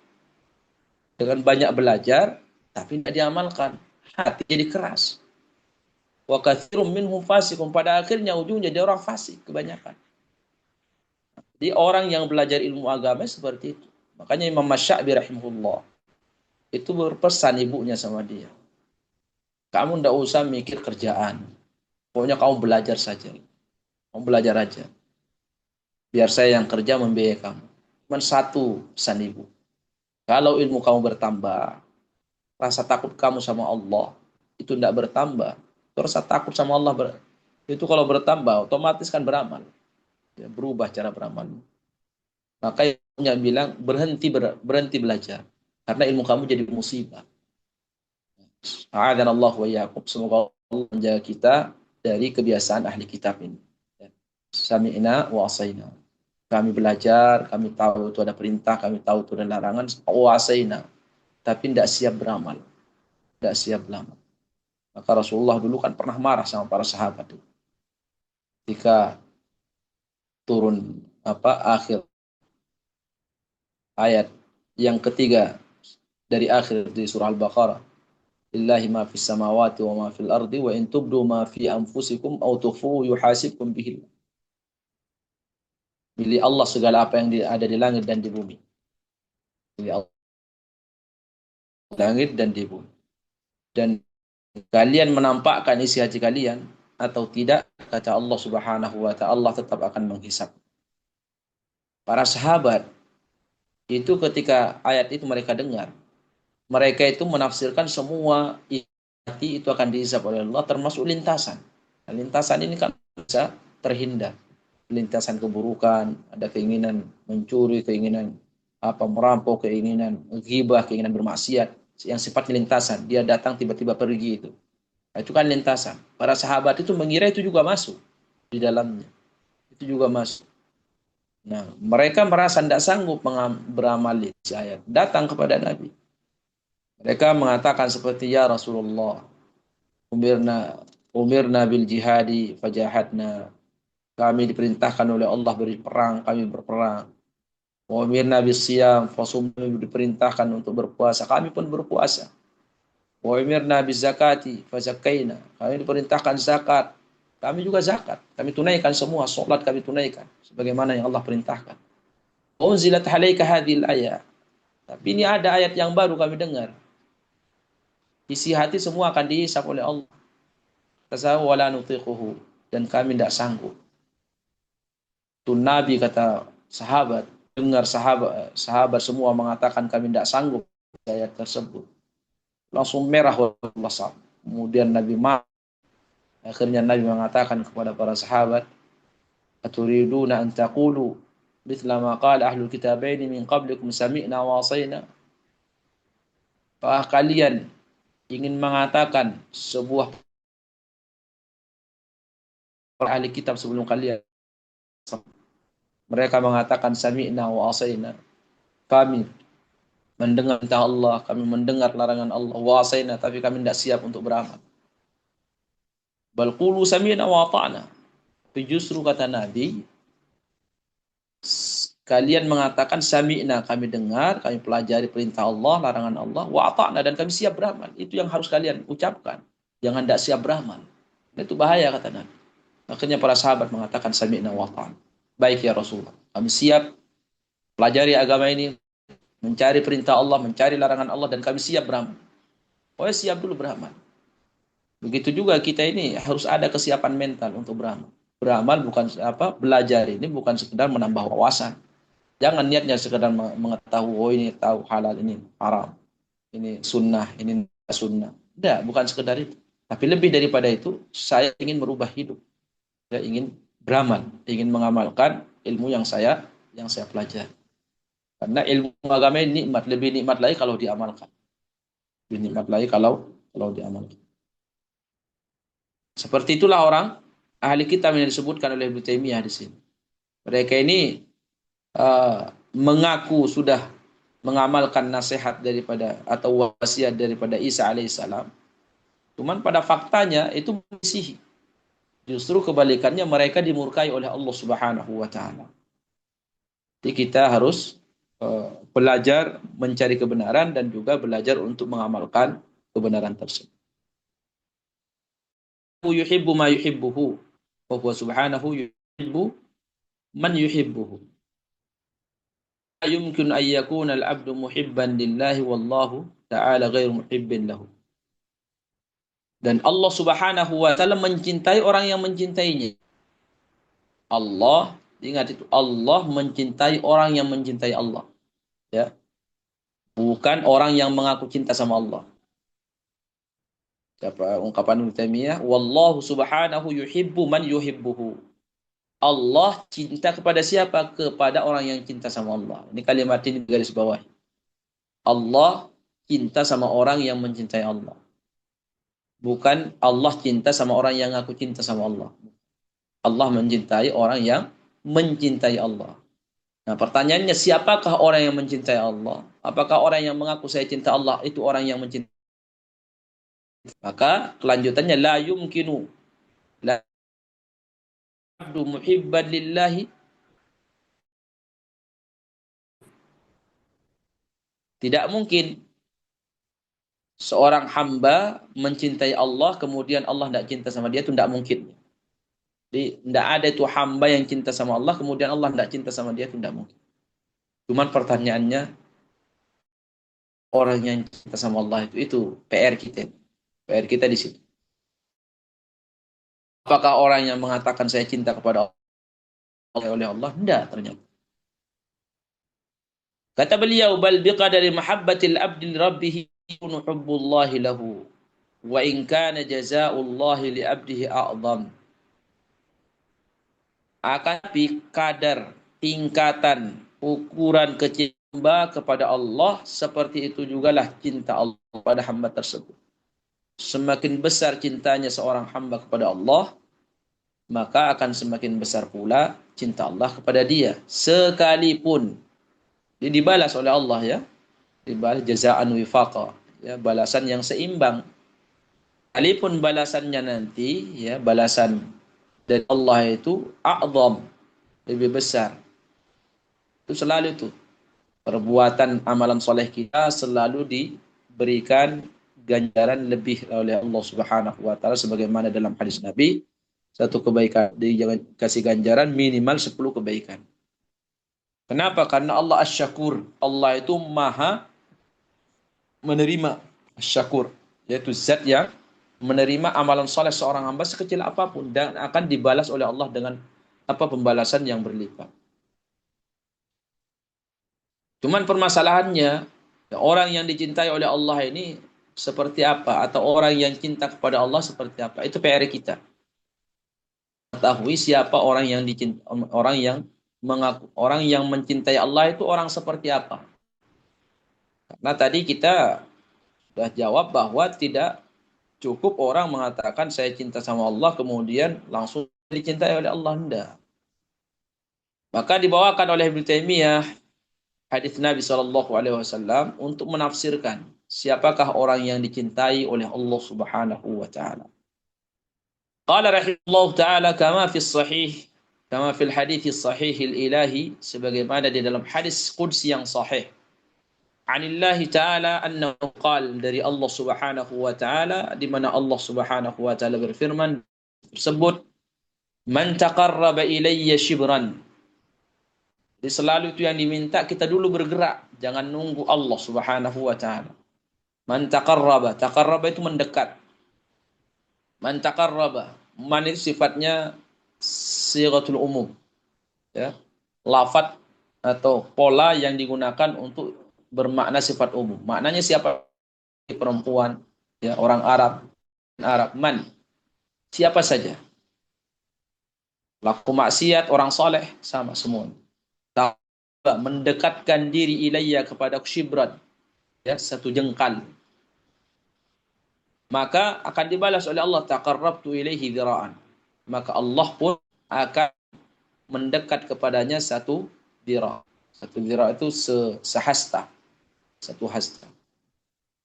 Dengan banyak belajar, tapi tidak diamalkan. Hati jadi keras. Wa katsirum minhum fasiqun. Pada akhirnya ujungnya jadi orang fasik kebanyakan. Jadi orang yang belajar ilmu agama seperti itu. Makanya Imam Masyabi rahimahullah itu berpesan ibunya sama dia. Kamu ndak usah mikir kerjaan. Pokoknya kamu belajar saja. Kamu belajar aja. Biar saya yang kerja membiayai kamu. Cuma satu pesan ibu. Kalau ilmu kamu bertambah, rasa takut kamu sama Allah itu tidak bertambah. Rasa takut sama Allah itu kalau bertambah, otomatis kan beramal. Ya, berubah cara beramal. Maka ibunya bilang berhenti belajar. Karena ilmu kamu jadi musibah. A'adzanallahu wa iyyakum. Semoga Allah menjaga kita dari kebiasaan ahli kitab ini. Sami'na wa asaina. Kami belajar, kami tahu itu ada perintah, kami tahu itu ada larangan, wa asaina. Tapi tidak siap beramal. Tidak siap beramal. Maka Rasulullah dulu kan pernah marah sama para sahabat itu. Ketika turun akhir ayat yang ketiga dari akhir di surah Al-Baqarah. Lillahi ma fis samawati wa ma fil ardi wa in tubdu ma fi anfusikum aw tukhfu yuhasibkum bihi. Milik Allah segala apa yang ada di langit dan di bumi. Milik Allah di langit dan di bumi. Dan kalian menampakkan isi hati kalian atau tidak, kata Allah Subhanahu wa taala tetap akan menghisap. Para sahabat itu ketika ayat itu mereka dengar, mereka itu menafsirkan semua hati itu akan dihisap oleh Allah termasuk lintasan. Nah, lintasan ini kan bisa terhindar. Lintasan keburukan, ada keinginan mencuri, keinginan merampok, keinginan ghibah, keinginan bermaksiat, yang sifatnya lintasan. Dia datang tiba-tiba pergi itu. Nah, itu kan lintasan. Para sahabat itu mengira itu juga masuk di dalamnya. Itu juga masuk. Nah, mereka merasa tidak sanggup beramal di ayat. Datang kepada Nabi. Mereka mengatakan seperti, ya Rasulullah, umirna bil jihadi fajahadna. Kami diperintahkan oleh Allah berperang, kami berperang. Wa umirna bis siyam fasum, diperintahkan untuk berpuasa, kami pun berpuasa. Wa umirna biz zakati fazakkaina. Kami diperintahkan zakat, kami juga zakat. Kami tunaikan semua, salat kami tunaikan sebagaimana yang Allah perintahkan. Unzilat alaika hadhil ayat. Tapi ini ada ayat yang baru kami dengar. Isi hati semua akan dihisap oleh Allah. Kata wala nutiquhu, dan kami tidak sanggup. Itu Nabi kata sahabat, dengar sahabat semua mengatakan kami tidak sanggup ayat tersebut. Langsung merah Allah. Kemudian Nabi marah. Akhirnya Nabi mengatakan kepada para sahabat, aturiduna an taqulu mithla ma qala ahlul kitabaini min qablikum sami'na wa asaina. Apakah kalian ingin mengatakan sebuah ahli kitab sebelum kalian? Mereka mengatakan sami'na wa asaina. Kami mendengar perintah Allah, kami mendengar larangan Allah, wa asaina, tapi kami tidak siap untuk beramal. Bal qulu sami'na wa ata'na. Tapi justru kata Nabi, kalian mengatakan sami'na, kami dengar, kami pelajari perintah Allah, larangan Allah, wa ata'na, dan kami siap beramal. Itu yang harus kalian ucapkan. Jangan tidak siap beramal. Itu bahaya kata Nabi. Akhirnya para sahabat mengatakan sami'na wa ata'na. Baik ya Rasulullah, kami siap pelajari agama ini, mencari perintah Allah, mencari larangan Allah, dan kami siap beramal. Oh ya, siap dulu beramal. Begitu juga kita ini harus ada kesiapan mental untuk beramal. Beramal bukan belajar ini bukan sekedar menambah wawasan. Jangan niatnya sekedar mengetahui, oh ini tahu halal, ini haram, ini sunnah, ini sunnah. Tidak, bukan sekedar itu. Tapi lebih daripada itu, saya ingin merubah hidup. Saya ingin beramal, ingin mengamalkan ilmu yang saya pelajari. Karena ilmu agama ini nikmat, lebih nikmat lagi kalau diamalkan. Lebih nikmat lagi kalau diamalkan. Seperti itulah orang ahli kitab yang disebutkan oleh Ibnu Taimiyah di sini. Mereka ini mengaku sudah mengamalkan nasihat daripada atau wasiat daripada Isa alaihissalam, Cuman pada faktanya itu mengisihi. Justru kebalikannya mereka dimurkai oleh Allah Subhanahu wa taala. Jadi kita harus belajar mencari kebenaran dan juga belajar untuk mengamalkan kebenaran tersebut. Yuhibbu ma yuhibbuhu wa huwa subhanahu yuhibbu man yuhibbuhu. La yumkin an yakuna al-'abdu muhibban lillahi wallahu ta'ala ghairu muhibbin lahu. Dan Allah Subhanahu wa taala mencintai orang yang mencintainya. Allah, ingat itu, Allah mencintai orang yang mencintai Allah, ya. Bukan orang yang mengaku cinta sama Allah. Siapa ungkapan Ibnu Taimiyah, wallahu subhanahu yuhibbu man yuhibbuhu. Allah cinta kepada siapa? Kepada orang yang cinta sama Allah. Ini kalimat ini garis bawah. Allah cinta sama orang yang mencintai Allah. Bukan Allah cinta sama orang yang ngaku cinta sama Allah. Allah mencintai orang yang mencintai Allah. Nah, pertanyaannya, siapakah orang yang mencintai Allah? Apakah orang yang mengaku saya cinta Allah itu orang yang mencintai? Maka kelanjutannya, la yumkinu la abdu muhibban lillahi. Tidak mungkin seorang hamba mencintai Allah kemudian Allah tidak cinta sama dia, itu tidak mungkin. Jadi tidak ada itu hamba yang cinta sama Allah kemudian Allah tidak cinta sama dia, itu tidak mungkin. Cuman pertanyaannya, orang yang cinta sama Allah itu PR kita. PR kita di situ. Apakah orang yang mengatakan saya cinta kepada Allah oleh Allah? Tidak, ternyata. Kata beliau, bal biqadari mahabbatil abdi li rabbih yakunu hubbullahi lahu wa in kana jazaa'ullahi li abdihi a'zam. Akan tapi kadar, tingkatan, ukuran kecintaan hamba kepada Allah, seperti itu jugalah cinta Allah kepada hamba tersebut. Semakin besar cintanya seorang hamba kepada Allah, maka akan semakin besar pula cinta Allah kepada dia. Sekalipun dia dibalas oleh Allah, ya, dibalas jazaan wifaqa, ya, balasan yang seimbang. Sekalipun balasannya nanti, ya, balasan dari Allah itu a'zam, lebih besar. Itu selalu itu. Perbuatan amalan soleh kita selalu diberikan ganjaran lebih oleh Allah Subhanahu wa taala, sebagaimana dalam hadis Nabi, satu kebaikan dikasih ganjaran minimal 10 kebaikan. Kenapa? Karena Allah Asy-Syakur. Allah itu maha menerima. Asy-Syakur, yaitu zat yang menerima amalan soleh seorang hamba sekecil apapun dan akan dibalas oleh Allah dengan pembalasan yang berlipat. Cuman permasalahannya, orang yang dicintai oleh Allah ini seperti apa, atau orang yang cinta kepada Allah seperti apa? Itu PR kita. Ketahui siapa orang yang dicintai, orang yang mengaku, orang yang mencintai Allah itu orang seperti apa? Karena tadi kita sudah jawab bahwa tidak cukup orang mengatakan saya cinta sama Allah kemudian langsung dicintai oleh Allah, enggak. Maka dibawakan oleh Ibnu Taimiyah hadis Nabi SAW untuk menafsirkan siapakah orang yang dicintai oleh Allah Subhanahu wa taala. Qala rahimahullah taala kama fi sahih, kama fil hadits sahih ilahi, sebagaimana di dalam hadis qudsi yang sahih. Anillahi ta'ala annahu qala, dari Allah Subhanahu wa taala, di mana Allah Subhanahu wa taala berfirman tersebut, man taqarraba ilayya shibran. Jadi selalu itu yang diminta, kita dulu bergerak, jangan nunggu Allah Subhanahu wa taala. Man taqarraba, taqarraba itu mendekat. Man taqarraba, man itu sifatnya sighatul umum, ya. Lafaz atau pola yang digunakan untuk bermakna sifat umum. Maknanya siapa? Perempuan, ya, orang Arab, man, siapa saja. Laku maksiat, orang soleh, sama semua. Mendekatkan diri ilayya kepada shibran, ya, satu jengkal, maka akan dibalas oleh Allah, taqarrabtu ilaihi dhira'an, maka Allah pun akan mendekat kepadanya satu dhira'. Satu dhira' itu sehasta, satu hasta.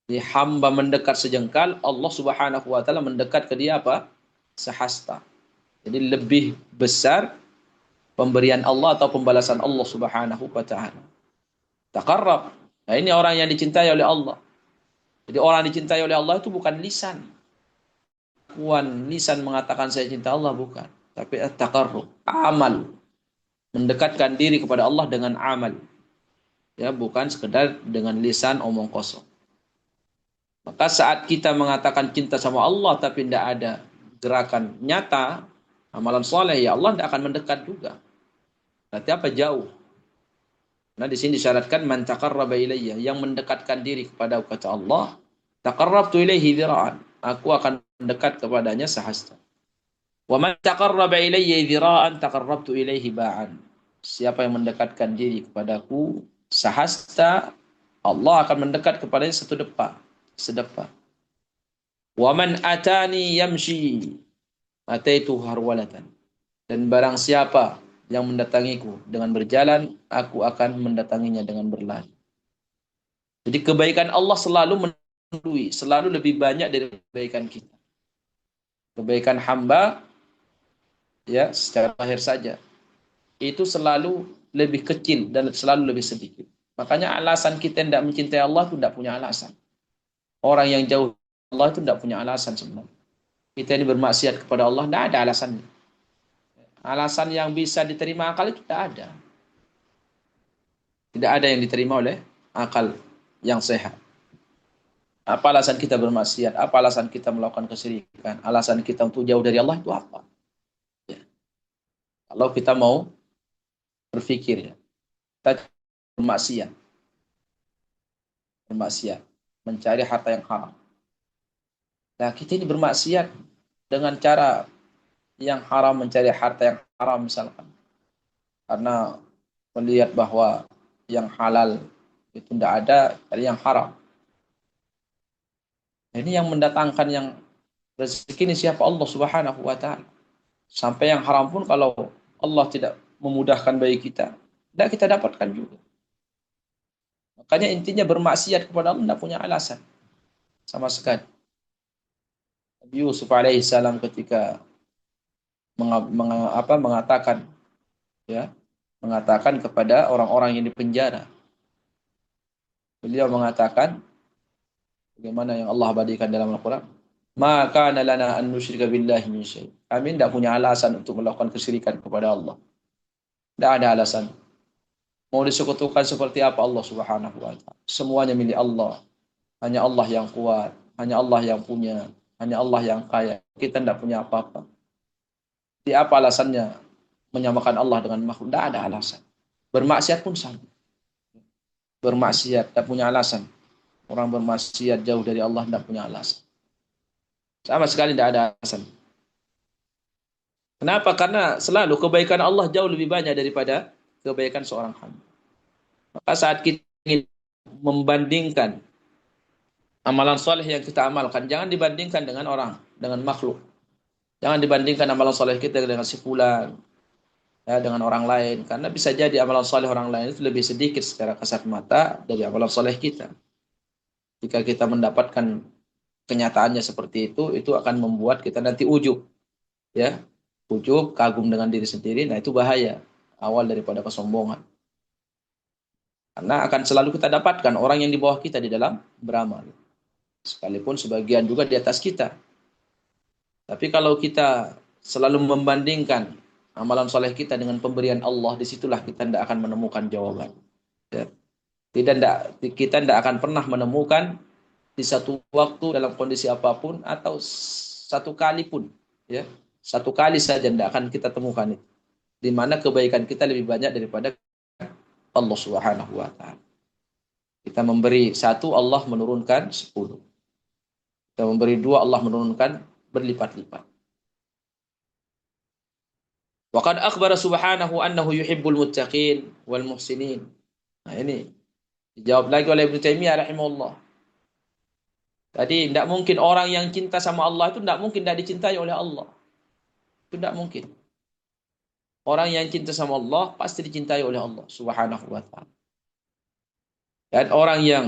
Jadi hamba mendekat sejengkal, Allah Subhanahu wa taala mendekat ke dia apa? Sehasta. Jadi lebih besar pemberian Allah atau pembalasan Allah Subhanahu wa taala. Taqarrab. Nah, ini orang yang dicintai oleh Allah. Jadi orang dicintai oleh Allah itu bukan lisan. Lisan mengatakan saya cinta Allah bukan, tapi at-taqarrub, amal, mendekatkan diri kepada Allah dengan amal. Ya, bukan sekedar dengan lisan omong kosong. Maka saat kita mengatakan cinta sama Allah tapi tidak ada gerakan nyata, amalan soleh, ya Allah tidak akan mendekat juga. Berarti apa? Jauh. Nah, di sini disyaratkan man taqarraba ilayya, yang mendekatkan diri kepada kata Allah, taqarrabtu ilaihi dzira'an, aku akan mendekat kepadanya sehasta. Wa man taqarraba ilayya dzira'an taqarrabtu ilaihi ba'an. Siapa yang mendekatkan diri kepadaku sehasta, Allah akan mendekat kepadanya satu depa, sedepa. Wa man atani yamshi ataitu harwalatan. Dan barang siapa yang mendatangiku dengan berjalan, aku akan mendatanginya dengan berlari. Jadi kebaikan Allah selalu mendului, selalu lebih banyak dari kebaikan kita. Kebaikan hamba, ya, secara lahir saja, itu selalu lebih kecil dan selalu lebih sedikit. Makanya alasan kita tidak mencintai Allah itu tidak punya alasan. Orang yang jauh dari Allah itu tidak punya alasan sebenarnya. Kita ini bermaksiat kepada Allah, tidak ada alasannya. Alasan yang bisa diterima akal itu tidak ada. Tidak ada yang diterima oleh akal yang sehat. Apa alasan kita bermaksiat? Apa alasan kita melakukan kesyirikan? Alasan kita untuk jauh dari Allah itu apa? Ya. Kalau kita mau berpikir, ya, kita bermaksiat, bermaksiat, mencari harta yang haram. Nah, kita ini bermaksiat dengan cara yang haram, mencari harta yang haram misalkan. Karena melihat bahwa yang halal itu tidak ada, dari yang haram. Ini yang mendatangkan yang rezeki ini siapa? Allah Subhanahu wa taala. Sampai yang haram pun kalau Allah tidak memudahkan bagi kita, tidak kita dapatkan juga. Makanya intinya bermaksiat kepada Allah tidak punya alasan sama sekali. Nabi Yusuf alaihissalam ketika mengatakan, ya, mengatakan kepada orang-orang yang dipenjara, beliau mengatakan bagaimana yang Allah abadikan dalam Al-Quran, maka lana an nusyrika billahi min syai'. Kami tidak punya alasan untuk melakukan kesyirikan kepada Allah. Tidak ada alasan. Mau disekutukan seperti apa Allah Subhanahu wa taala? Semuanya milik Allah. Hanya Allah yang kuat, hanya Allah yang punya, hanya Allah yang kaya. Kita tidak punya apa-apa. Di apa alasannya menyamakan Allah dengan makhluk? Tidak ada alasan. Bermaksiat pun sama. Bermaksiat tidak punya alasan. Orang bermaksiat jauh dari Allah tidak punya alasan. Sama sekali tidak ada alasan. Kenapa? Karena selalu kebaikan Allah jauh lebih banyak daripada kebaikan seorang hamba. Maka saat kita ingin membandingkan amalan soleh yang kita amalkan, jangan dibandingkan dengan orang, dengan makhluk. Jangan dibandingkan amalan soleh kita dengan si fulan, ya, dengan orang lain. Karena bisa jadi amalan soleh orang lain itu lebih sedikit secara kasat mata dari amalan soleh kita. Jika kita mendapatkan kenyataannya seperti itu akan membuat kita nanti ujub, ya, ujub, kagum dengan diri sendiri. Nah, itu bahaya, awal daripada kesombongan. Karena akan selalu kita dapatkan orang yang di bawah kita di dalam beramal, sekalipun sebagian juga di atas kita. Tapi kalau kita selalu membandingkan amalan soleh kita dengan pemberian Allah, disitulah kita tidak akan menemukan jawaban. Ya. Kita tidak akan pernah menemukan di satu waktu dalam kondisi apapun atau satu kali pun, ya, satu kali saja tidak akan kita temukan itu. Di mana kebaikan kita lebih banyak daripada Allah Subhanahu wa taala. Kita memberi satu, Allah menurunkan 10. Kita memberi dua, Allah menurunkan berlipat-lipat. Wa qad akhbara subhanahu annahu yuhibbul muttaqin wal muhsinin. Nah, ini dijawab lagi oleh Ibnu Taimiyah rahimahullah. Tadi tidak mungkin orang yang cinta sama Allah itu tidak mungkin tidak dicintai oleh Allah. Itu tidak mungkin. Orang yang cinta sama Allah pasti dicintai oleh Allah Subhanahu wa taala. Dan orang yang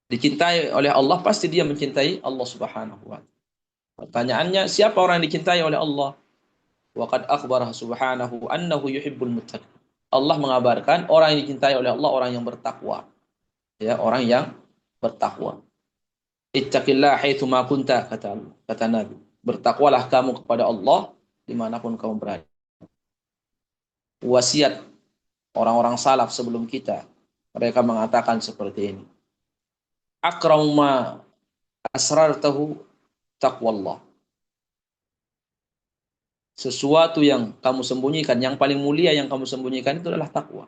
Dicintai oleh Allah, pasti dia mencintai Allah Subhanahu wa taala. Pertanyaannya, siapa orang yang dicintai oleh Allah? Wa qad akhbara subhanahu annahu yuhibbul muttaqin. Allah mengabarkan orang yang dicintai oleh Allah orang yang bertakwa. Ya, orang yang bertakwa. Ittaqillah haitsu ma kunta, kata Nabi. Bertakwalah kamu kepada Allah dimanapun kamu berada. Wasiat orang-orang salaf sebelum kita, mereka mengatakan seperti ini. Akramu ma asrartahu taqwallah. Sesuatu yang kamu sembunyikan, yang paling mulia yang kamu sembunyikan itu adalah takwa.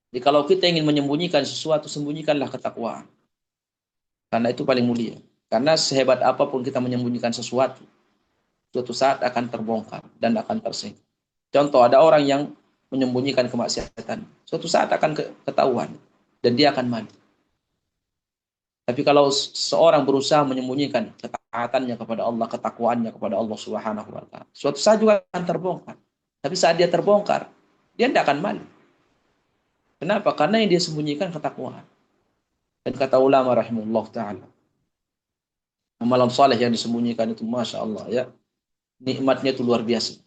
Jadi kalau kita ingin menyembunyikan sesuatu, sembunyikanlah ketakwaan. Karena itu paling mulia. Karena sehebat apapun kita menyembunyikan sesuatu, suatu saat akan terbongkar dan akan tersingkap. Contoh, ada orang yang menyembunyikan kemaksiatan, suatu saat akan ketahuan dan dia akan mati. Tapi kalau seorang berusaha menyembunyikan ketaatannya kepada Allah, ketakwaannya kepada Allah Subhanahu wa taala, suatu saat juga akan terbongkar. Tapi saat dia terbongkar, dia tidak akan malu. Kenapa? Karena yang dia sembunyikan ketakwaan. Dan kata ulama rahimahullah taala, amalan saleh yang disembunyikan itu masya Allah ya, nikmatnya itu luar biasa.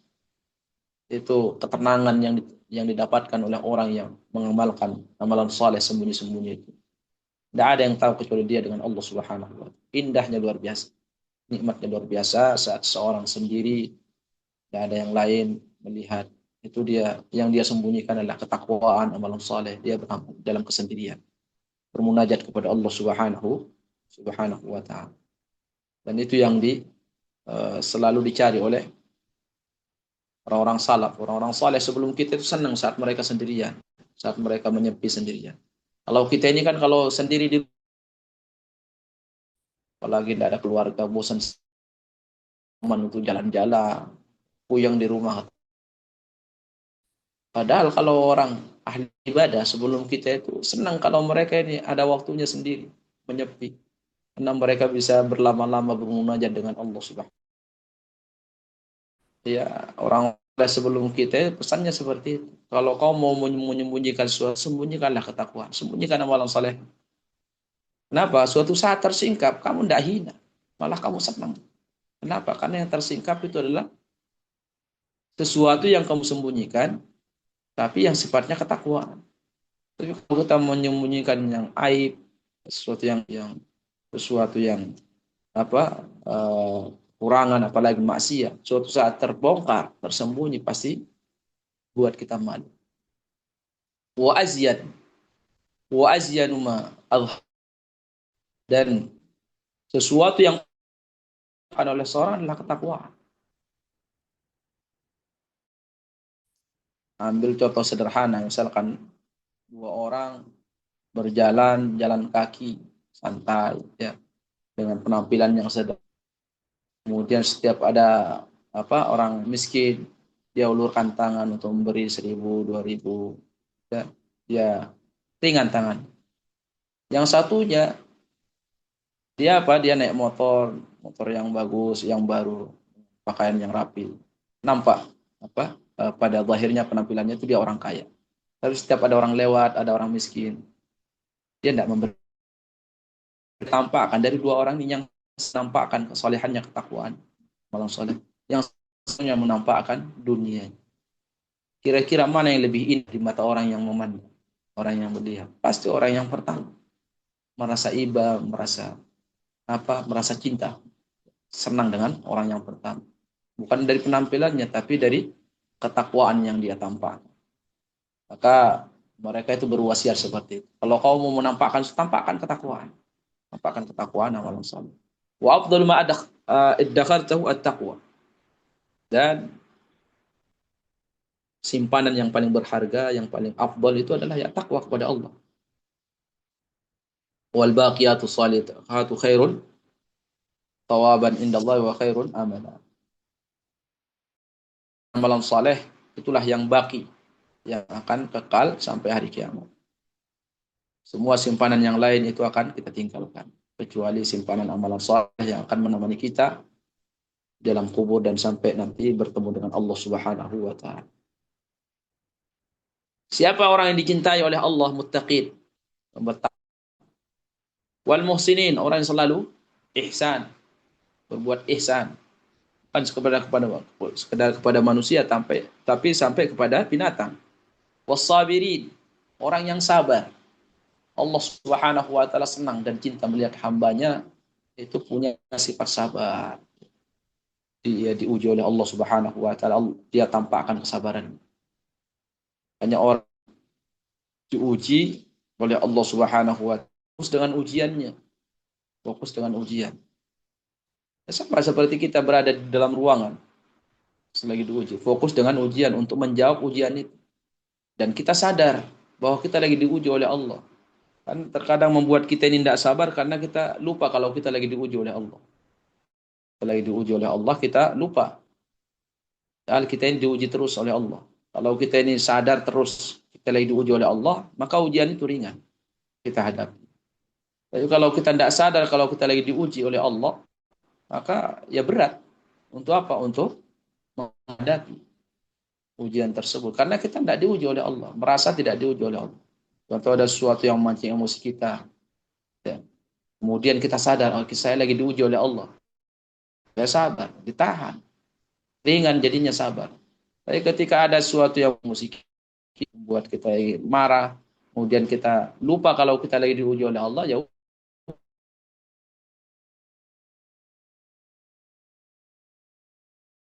Itu ketenangan yang didapatkan oleh orang yang mengamalkan amalan saleh sembunyi-sembunyi itu. Tidak ada yang tahu kecuali dia dengan Allah Subhanahu wa taala. Indahnya luar biasa. Nikmatnya luar biasa saat seorang sendiri, tidak ada yang lain melihat. Itu dia yang dia sembunyikan adalah ketakwaan, amalan saleh. Dia beramal dalam kesendirian, bermunajat kepada Allah Subhanahu wa taala. Dan itu yang selalu dicari oleh orang-orang salaf. Orang-orang saleh sebelum kita itu senang saat mereka sendirian, saat mereka menyepi sendirian. Kalau kita ini kan kalau sendiri di, apalagi tidak ada keluarga, bosan teman untuk jalan-jalan, puyeng di rumah. Padahal kalau orang ahli ibadah sebelum kita itu senang kalau mereka ini ada waktunya sendiri, menyepi. Karena mereka bisa berlama-lama bermunajat dengan Allah Subhanahu. Ya, orang sebelum kita pesannya seperti itu. Kalau kau mau menyembunyikan sesuatu, sembunyikanlah ketakwaan, sembunyikan amalan saleh. Kenapa? Suatu saat tersingkap, kamu tidak hina, malah kamu senang. Kenapa? Karena yang tersingkap itu adalah sesuatu yang kamu sembunyikan, tapi yang sifatnya ketakwaan. Tapi kalau kita menyembunyikan yang aib, sesuatu yang apa kurangan, apalagi maksiat, suatu saat terbongkar, tersembunyi, pasti buat kita malu. Wa azyan ma dan sesuatu yang akan oleh seorang adalah ketakwaan. Ambil contoh sederhana, misalkan dua orang berjalan jalan kaki santai ya, dengan penampilan yang sederhana. Kemudian setiap ada orang miskin, dia ulurkan tangan untuk memberi 1.000, 2.000 ya, dia ringan tangan. Yang satunya dia naik motor yang bagus, yang baru, pakaian yang rapi. Nampak pada zahirnya penampilannya itu dia orang kaya. Tapi setiap ada orang lewat, ada orang miskin, dia tidak memberi. Tampakkan dari dua orang ini yang menampakkan kesolehannya, ketakwaan, malam soleh. Yang satunya menampakkan dunia. Kira-kira mana yang lebih indah di mata orang yang memandang, orang yang melihat? Pasti orang yang pertama. Merasa iba, merasa cinta, senang dengan orang yang pertama. Bukan dari penampilannya, tapi dari ketakwaan yang dia tampakkan. Maka mereka itu berwasiat seperti itu. Kalau kau mau tampakkan ketakwaan. Tampakkan ketakwaan amalan saleh. Wa afdalu ma iddakhartahu at-taqwa. Dan simpanan yang paling berharga, yang paling afdal itu adalah ya takwa kepada Allah. Wal baqiyatu salihatu khairun tawaban indallahi wa khairun amala. Amalan saleh itulah yang baki, yang akan kekal sampai hari kiamat. Semua simpanan yang lain itu akan kita tinggalkan, kecuali simpanan amalan saleh yang akan menemani kita dalam kubur dan sampai nanti bertemu dengan Allah Subhanahu wa taala. Siapa orang yang dicintai oleh Allah? Muttaqin, Wal muhsinin, orang yang selalu ihsan, berbuat ihsan. Bukan sekedar kepada manusia tapi sampai kepada binatang. Wassabirin, orang yang sabar. Allah Subhanahu wa taala senang dan cinta melihat hambanya itu punya sifat sabar. Dia diuji oleh Allah Subhanahu wa taala, dia tampakkan kesabaran. Hanya orang diuji oleh Allah Subhanahu wa taala fokus dengan ujiannya, fokus dengan ujian. Sama seperti kita berada di dalam ruangan selagi diuji, fokus dengan ujian untuk menjawab ujian itu. Dan kita sadar bahwa kita lagi diuji oleh Allah. Kan terkadang membuat kita ini tidak sabar karena kita lupa kalau kita lagi diuji oleh Allah. Kita lagi diuji oleh Allah, kita lupa. Padahal kita ini diuji terus oleh Allah. Kalau kita ini sadar terus kita lagi diuji oleh Allah, maka ujian itu ringan kita hadapi. Tapi kalau kita tidak sadar kalau kita lagi diuji oleh Allah, maka ya berat. Untuk apa? Untuk menghadapi ujian tersebut. Karena kita tidak diuji oleh Allah, merasa tidak diuji oleh Allah. Contoh ada sesuatu yang memancing emosi kita, ya. Kemudian kita sadar, oh, saya lagi diuji oleh Allah. Ya sabar, ditahan. Ringan jadinya sabar. Tapi ketika ada sesuatu yang emosi membuat kita marah, kemudian kita lupa kalau kita lagi diuji oleh Allah, ya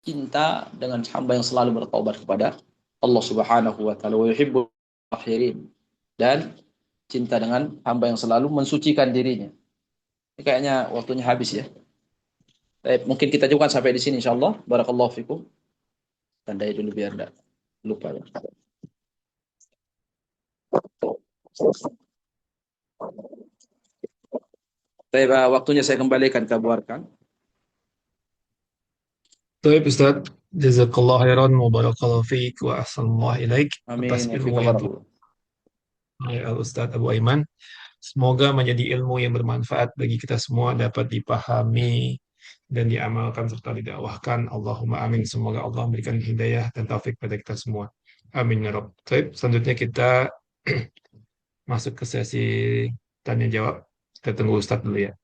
cinta dengan hamba yang selalu bertaubat kepada Allah Subhanahu wa taala, wa yuhibbul akhirin, dan cinta dengan hamba yang selalu mensucikan dirinya. Ini kayaknya waktunya habis ya. Baik, mungkin kita juga sampai di sini insyaallah. Barakallahu fikum. Tandai dulu biar enggak lupa ya. Baik, waktunya saya kembalikan ke Abu Arkan. Baik Ustaz, jazakallah khairan wa barakallahu fiik wa ahsanallah ilaik atas Amin wa ilmu fika yang telah barakallahu. Al Ustaz Abu Aiman. Semoga menjadi ilmu yang bermanfaat bagi kita semua, dapat dipahami dan diamalkan serta didakwahkan. Allahumma amin. Semoga Allah memberikan hidayah dan taufik pada kita semua. Amin ya Rabb. Baik, selanjutnya kita masuk ke sesi tanya jawab. Kita tunggu Ustaz dulu ya.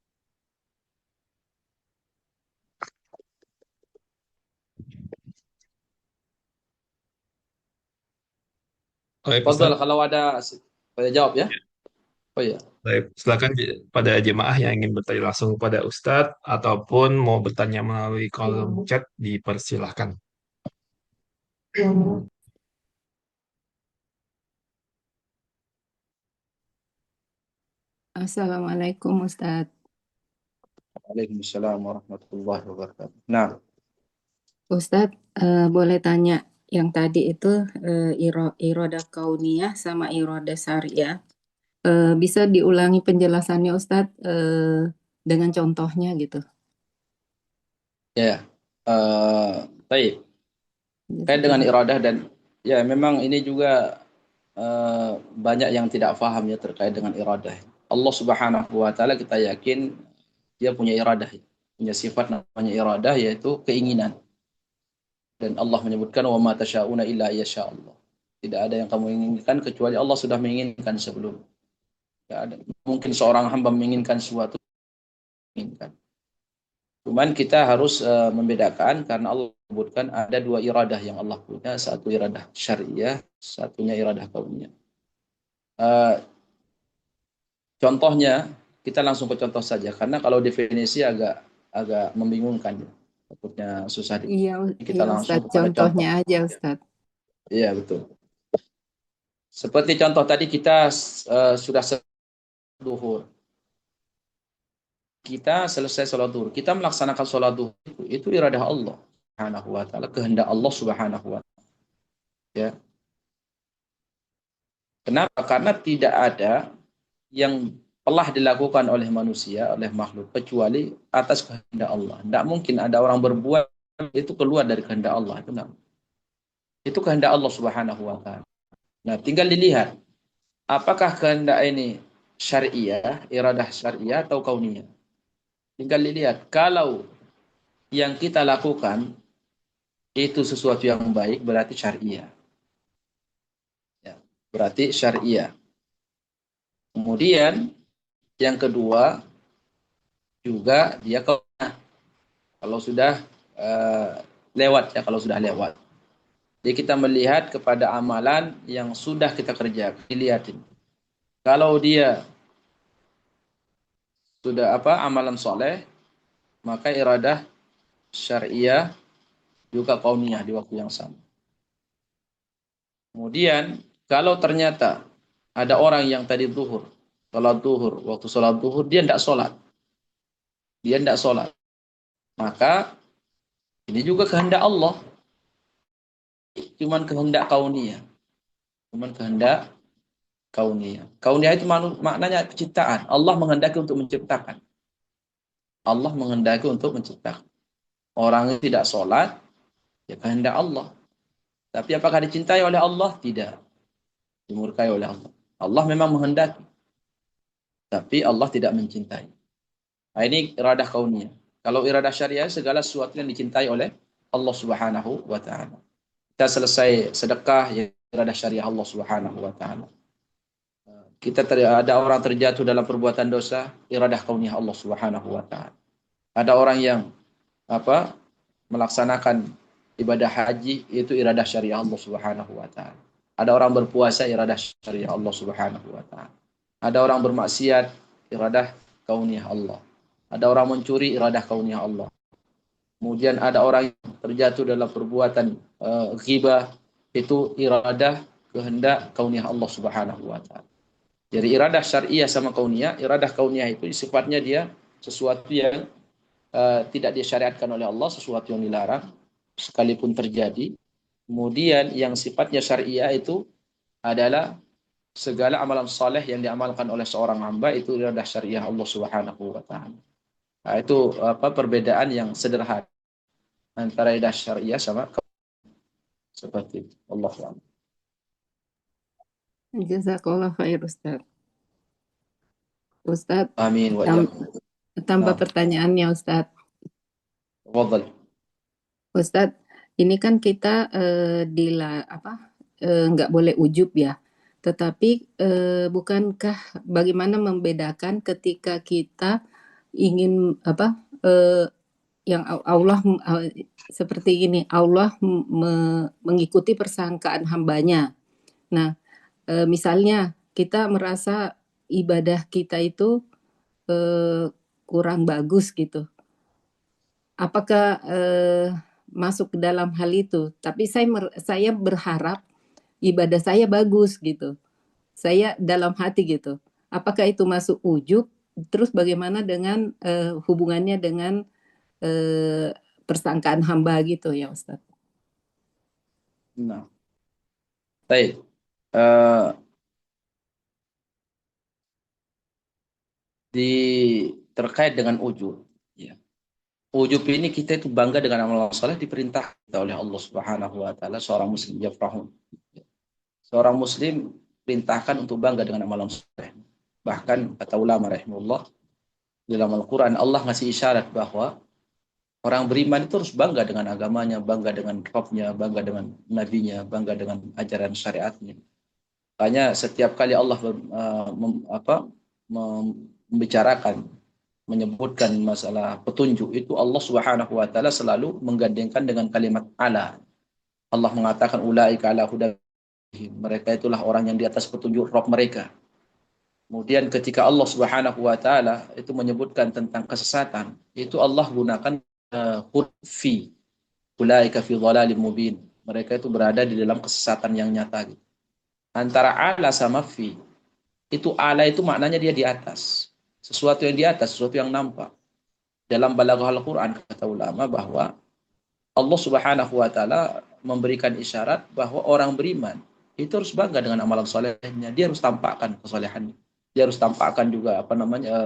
Baik Fadal Ustaz. kalau ada saya jawab ya. Oh iya. Baik, silakan pada jemaah yang ingin bertanya langsung kepada Ustadz ataupun mau bertanya melalui kolom chat dipersilahkan. Assalamualaikum Ustadz. Waalaikumsalam warahmatullahi wabarakatuh. Nah, Ustadz, boleh tanya yang tadi itu iroda kauniyah sama iroda syariah. Bisa diulangi penjelasannya Ustadz dengan contohnya gitu. ya. Baik. Kait dengan Jazakallah. iradah dan ya memang ini juga banyak yang tidak paham ya terkait dengan iradah. Allah Subhanahu wa taala kita yakin dia punya iradah, punya sifat namanya iradah yaitu keinginan. Dan Allah menyebutkan wa ma tasyauna illa yasha Allah. Tidak ada yang kamu inginkan kecuali Allah sudah menginginkan sebelum. Tidak ada. Mungkin seorang hamba menginginkan sesuatu menginginkan. Cuman kita harus membedakan karena Allah menyebutkan ada dua iradah yang Allah punya, satu iradah syariah, satunya iradah kauniyah. Uh, Contohnya kita langsung ke contoh saja karena kalau definisi agak agak membingungkan ya. Takutnya susah Iya, kita iya langsung Ustadz, kepada contohnya contoh. aja Ustadz. Iya betul. Seperti contoh tadi kita sudah duhur. Kita selesai sholat duhur. Kita melaksanakan sholat duhur itu iradah Allah Subhanahu wa taala, kehendak Allah Subhanahu wa taala. Ya. Kenapa? Karena tidak ada yang telah dilakukan oleh manusia, oleh makhluk, kecuali atas kehendak Allah. Tidak mungkin ada orang berbuat itu keluar dari kehendak Allah. Itu, enggak. Itu kehendak Allah Subhanahu wa taala. Nah, tinggal dilihat apakah kehendak ini syariah, iradah syariah atau kauniyah. Tinggal dilihat kalau yang kita lakukan itu sesuatu yang baik berarti syariah. Ya, berarti syariah. Kemudian Yang kedua juga dia kalau sudah lewat ya, kalau sudah lewat. Jadi kita melihat kepada amalan yang sudah kita kerjakan, dilihatin. Kalau dia sudah amalan soleh, maka iradah syariah juga kauniyah di waktu yang sama. Kemudian kalau ternyata ada orang yang tadi waktu sholat zuhur dia tidak sholat, maka ini juga kehendak Allah, cuman kehendak kauniyah, Kauniyah itu maknanya penciptaan. Allah menghendaki untuk menciptakan. Orang yang tidak sholat, ya kehendak Allah. Tapi apakah dicintai oleh Allah? Tidak. Dimurkai oleh Allah. Allah memang menghendaki. Tapi Allah tidak mencintai. Nah, ini iradah kauniyah. Kalau iradah syariah, segala sesuatu yang dicintai oleh Allah Subhanahu wa Ta'ala. Kita selesai sedekah, ya iradah syariah Allah Subhanahu wa Ta'ala. Ada orang terjatuh dalam perbuatan dosa, iradah kauniyah Allah Subhanahu wa Ta'ala. Ada orang yang melaksanakan ibadah haji, itu iradah syariah Allah Subhanahu wa Ta'ala. Ada orang berpuasa, iradah syariah Allah Subhanahu wa Ta'ala. Ada orang bermaksiat, iradah kauniyah Allah. Ada orang mencuri, iradah kauniyah Allah. Kemudian ada orang yang terjatuh dalam perbuatan ghibah, itu iradah kehendak kauniyah Allah Subhanahu wa Ta'ala. Jadi iradah syariah sama kauniyah, iradah kauniyah itu sifatnya dia sesuatu yang tidak disyariatkan oleh Allah, sesuatu yang dilarang sekalipun terjadi. Kemudian yang sifatnya syariah itu adalah segala amalan saleh yang diamalkan oleh seorang hamba, itu iradah syariah Allah Subhanahu wa Ta'ala. Nah, itu perbedaan yang sederhana antara iradah syariah sama seperti itu. Allah SWT. Jazakallah khair Ustaz. Ustaz, Amin wa tambah pertanyaannya Ustaz. Tafadhal. Ustaz, ini kan kita nggak boleh ujub ya. Tetapi bukankah bagaimana membedakan ketika kita ingin yang Allah seperti ini, Allah mengikuti persangkaan hambanya. Nah, misalnya kita merasa ibadah kita itu kurang bagus gitu. Apakah masuk ke dalam hal itu? Tapi saya berharap ibadah saya bagus gitu. Saya dalam hati gitu. Apakah itu masuk ujub? Terus bagaimana dengan hubungannya dengan persangkaan hamba gitu ya Ustaz? Nah, baik. Terkait dengan ujub, ya. Ujub ini kita itu bangga dengan amal saleh diperintah oleh Allah Subhanahu wa Ta'ala. Seorang muslim yafrahun. Seorang muslim perintahkan untuk bangga dengan amalan saleh. Bahkan kata ulama rahimahullah, dalam Al-Quran Allah ngasih isyarat bahwa orang beriman itu harus bangga dengan agamanya, bangga dengan Rabbnya, bangga dengan nabinya, bangga dengan ajaran syariatnya. Makanya setiap kali Allah membicarakan, menyebutkan masalah petunjuk, itu Allah Subhanahu wa Ta'ala selalu menggandengkan dengan kalimat ala. Allah mengatakan ulaika ala huda, mereka itulah orang yang di atas petunjuk Rabb mereka. Kemudian ketika Allah Subhanahu wa Ta'ala itu menyebutkan tentang kesesatan, itu Allah gunakan huruf fi, ulaika fi dhalalim mubin, mereka itu berada di dalam kesesatan yang nyata gitu. Antara ala sama fi, itu ala itu maknanya dia di atas, sesuatu yang di atas, sesuatu yang nampak. Dalam balaghah Al-Quran kata ulama bahwa Allah Subhanahu wa Ta'ala memberikan isyarat bahwa orang beriman itu harus bangga dengan amalan solehnya, dia harus tampakkan kesolehannya, dia harus tampakkan juga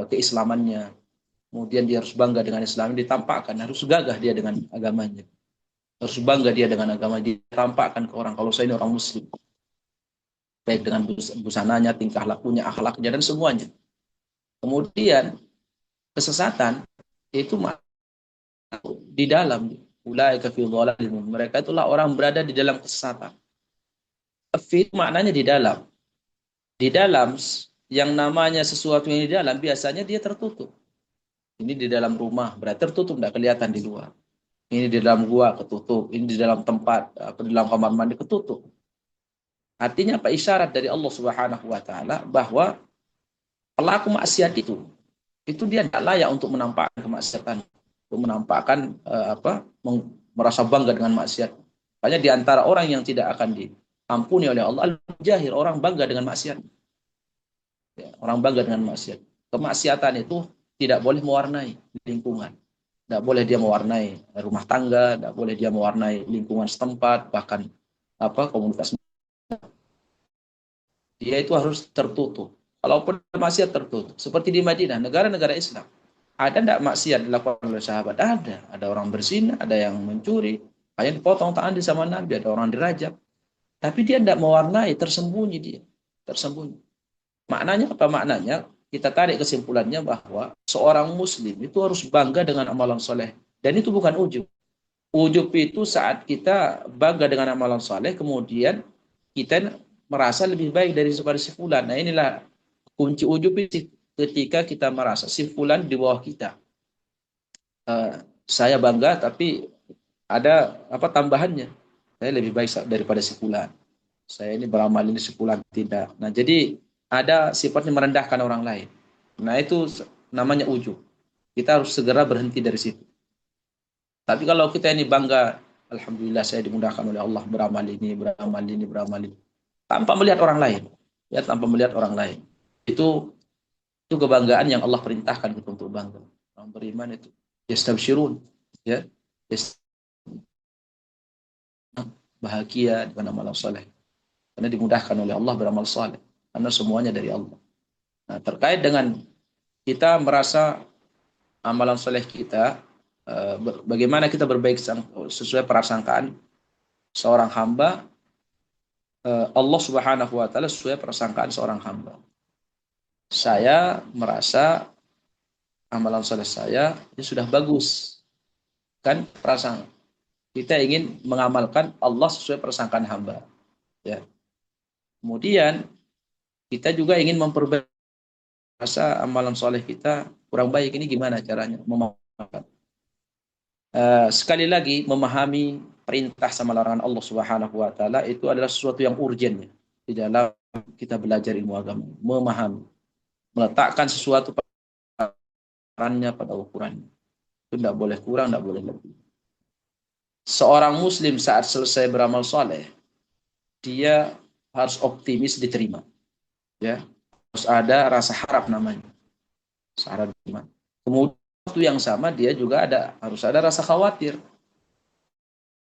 keislamannya. Kemudian dia harus bangga dengan Islam, ditampakkan, harus gagah dia dengan agamanya, harus bangga dia dengan agama, ditampakkan ke orang kalau saya ini orang muslim, baik dengan busananya, tingkah lakunya, akhlaknya, dan semuanya. Kemudian kesesatan itu di dalam ulaika fi dhalalim, mereka itulah orang berada di dalam kesesatan. Fi maknanya di dalam yang namanya sesuatu yang di dalam biasanya dia tertutup. Ini di dalam rumah berarti tertutup, tidak kelihatan di luar. Ini di dalam gua ketutup, ini di dalam tempat, di dalam kamar mandi ketutup. Artinya apa? Isyarat dari Allah Subhanahu wa taala bahwa pelaku maksiat itu dia tidak layak untuk menampakkan kemaksiatan, untuk menampakkan merasa bangga dengan maksiat. Makanya di antara orang yang tidak akan diampuni oleh Allah, al-jahir, orang bangga dengan maksiat. Ya, orang bangga dengan maksiat. Kemaksiatan itu tidak boleh mewarnai lingkungan. Tidak boleh dia mewarnai rumah tangga, tidak boleh dia mewarnai lingkungan setempat, bahkan komunitas. Dia itu harus tertutup. Kalaupun maksiat tertutup. Seperti di Madinah, negara-negara Islam. Ada tidak maksiat dilakukan oleh sahabat? Ada. Ada orang berzina, ada yang mencuri, ada yang dipotong tangan di zaman Nabi, ada orang dirajam. Tapi dia tidak mewarnai, tersembunyi dia. Tersembunyi. Maknanya apa maknanya? Kita tarik kesimpulannya bahwa seorang muslim itu harus bangga dengan amalan soleh. Dan itu bukan ujub. Ujub itu saat kita bangga dengan amalan soleh, kemudian kita merasa lebih baik daripada si fulan. Nah inilah kunci ujub itu, ketika kita merasa si fulan di bawah kita. Saya bangga tapi ada tambahannya. Saya lebih baik daripada si fulan. Saya ini beramal ini si fulan tidak. Nah jadi ada sifatnya merendahkan orang lain. Nah itu namanya ujub. Kita harus segera berhenti dari situ. Tapi kalau kita ini bangga, alhamdulillah saya dimudahkan oleh Allah beramal ini, beramal ini, beramal ini, tanpa melihat orang lain, ya tanpa melihat orang lain. Itu kebanggaan yang Allah perintahkan kita untuk bangga. Orang beriman itu yastabsyirun, ya, bahagia dengan amal saleh. Karena dimudahkan oleh Allah beramal saleh. Karena semuanya dari Allah. Nah, terkait dengan kita merasa amalan soleh kita, bagaimana kita berbaik sesuai prasangkaan seorang hamba, Allah Subhanahu wa taala sesuai prasangkaan seorang hamba. Saya merasa amalan soleh saya ini sudah bagus. Kan prasangka. Kita ingin mengamalkan Allah sesuai prasangkaan hamba. Ya. Kemudian kita juga ingin memperbaiki rasa amalan soleh kita kurang baik, ini gimana caranya memaafkan. Sekali lagi memahami perintah sama larangan Allah Subhanahu wa taala itu adalah sesuatu yang urgent di dalam kita belajar ilmu agama, memahami, meletakkan sesuatu pada ukurannya. Itu tidak boleh kurang, tidak boleh lebih. Seorang muslim saat selesai beramal soleh, dia harus optimis diterima. Ya, harus ada rasa harap namanya. Rasa diterima. Kemudian waktu yang sama dia juga harus ada rasa khawatir.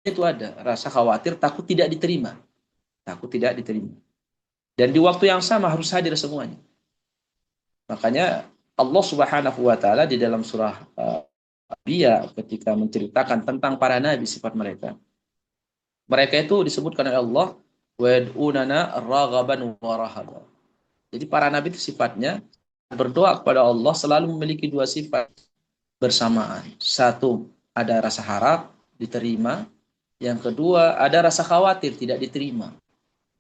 Itu ada rasa khawatir, takut tidak diterima. Takut tidak diterima. Dan di waktu yang sama harus hadir semuanya. Makanya Allah Subhanahu wa taala di dalam surah Anbiya ketika menceritakan tentang para nabi sifat mereka. Mereka itu disebutkan oleh Allah wa'udunana raghaban wa rahaban. Jadi para nabi itu sifatnya berdoa kepada Allah selalu memiliki dua sifat bersamaan. Satu, ada rasa harap diterima. Yang kedua, ada rasa khawatir tidak diterima.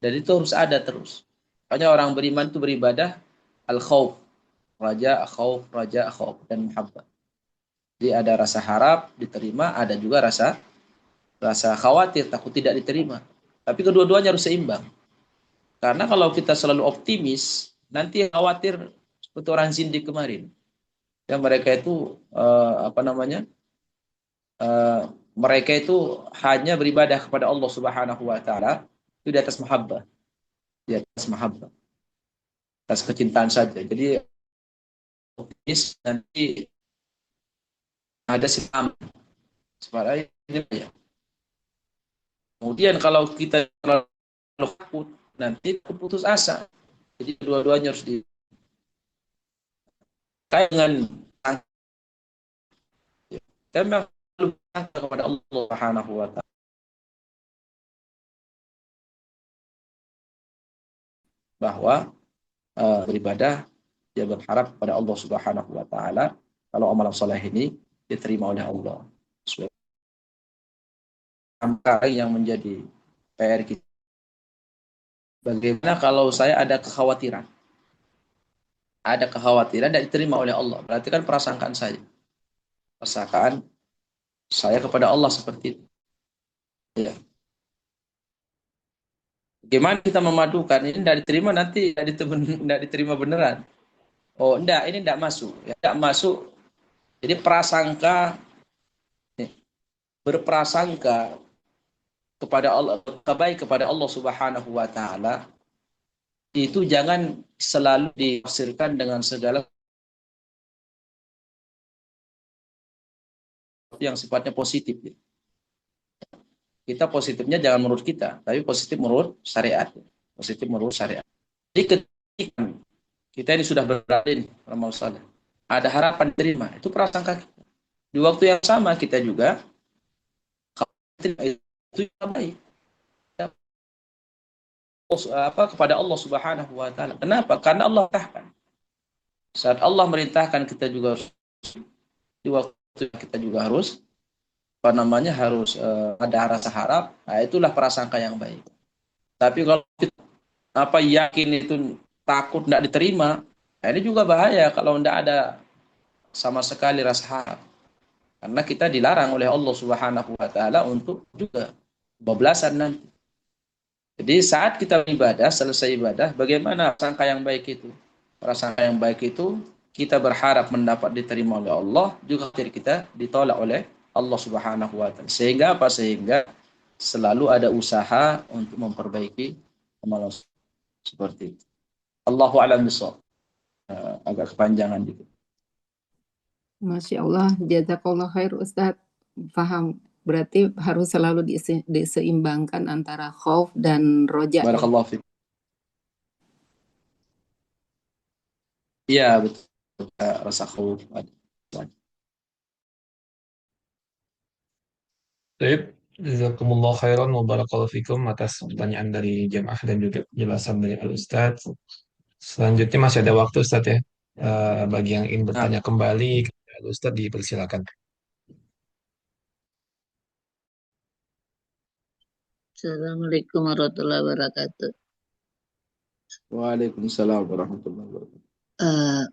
Dan itu harus ada terus. Makanya orang beriman itu beribadah al-khawf, raja, khawf, dan muhabbah. Jadi ada rasa harap diterima, ada juga rasa khawatir, takut tidak diterima. Tapi kedua-duanya harus seimbang. Karena kalau kita selalu optimis, nanti khawatir seperti orang zindik kemarin. Yang mereka itu mereka itu hanya beribadah kepada Allah Subhanahu wa taala itu di atas mahabbah. Di atas mahabbah. Atas kecintaan saja. Jadi optimis nanti ada sikap seperti ini ya. Kemudian kalau kita terlalu takut nanti putus asa. Jadi dua-duanya harus dengan memang kepada Allah Subhanahu wa taala bahwa beribadah dia berharap kepada Allah Subhanahu wa taala kalau amalan saleh ini diterima oleh Allah. Angka yang menjadi PR kita. Bagaimana kalau saya ada kekhawatiran? ada kekhawatiran tidak diterima oleh Allah. Berarti kan prasangkaan saya. Prasangkaan saya kepada Allah seperti itu. Ya. Gimana kita memadukan? Ini tidak diterima, nanti tidak diterima beneran. Oh, enggak, ini tidak masuk. Ya, tidak masuk. Jadi prasangka, berprasangka kepada Allah, baik kepada Allah Subhanahu wa taala, itu jangan selalu ditafsirkan dengan segala yang sifatnya positif. Kita positifnya jangan menurut kita, tapi positif menurut syariat. Positif menurut syariat. Jadi ketika kita ini sudah berada di Ramal Saleh, ada harapan terima, itu prasangka kita. Di waktu yang sama kita juga itu yang baik. Kepada Allah Subhanahu wa taala. Kenapa? Karena Allah merintahkan. Saat Allah merintahkan kita juga harus, di waktu kita juga harus harus ada rasa harap. Nah, itulah prasangka yang baik. Tapi kalau kita, yakin itu takut tidak diterima, nah ini juga bahaya kalau tidak ada sama sekali rasa harap. Karena kita dilarang oleh Allah Subhanahu wa taala untuk juga bablasan nanti. Jadi saat kita ibadah, selesai ibadah, bagaimana prasangka yang baik itu? Prasangka yang baik itu kita berharap mendapat diterima oleh Allah, juga kita ditolak oleh Allah Subhanahu wa taala. Sehingga apa? Sehingga selalu ada usaha untuk memperbaiki amalan seperti itu. Allahu a'lam bishawab. Agak kepanjangan dikit. Masya Allah, jazakallah khair Ustadz. Paham. Berarti harus selalu diseimbangkan antara khauf dan roja. Barakallahu fiik. Iya, betul. Rasa khauf. Baik, jazakumullah khairan wa barakallahu fikum atas pertanyaan dari jamaah dan juga penjelasan dari Al-Ustadz. Selanjutnya masih ada waktu Ustadz ya. Bagi yang ingin bertanya kembali, Al-Ustadz dipersilakan. Assalamualaikum warahmatullahi wabarakatuh. Waalaikumsalam warahmatullahi wabarakatuh.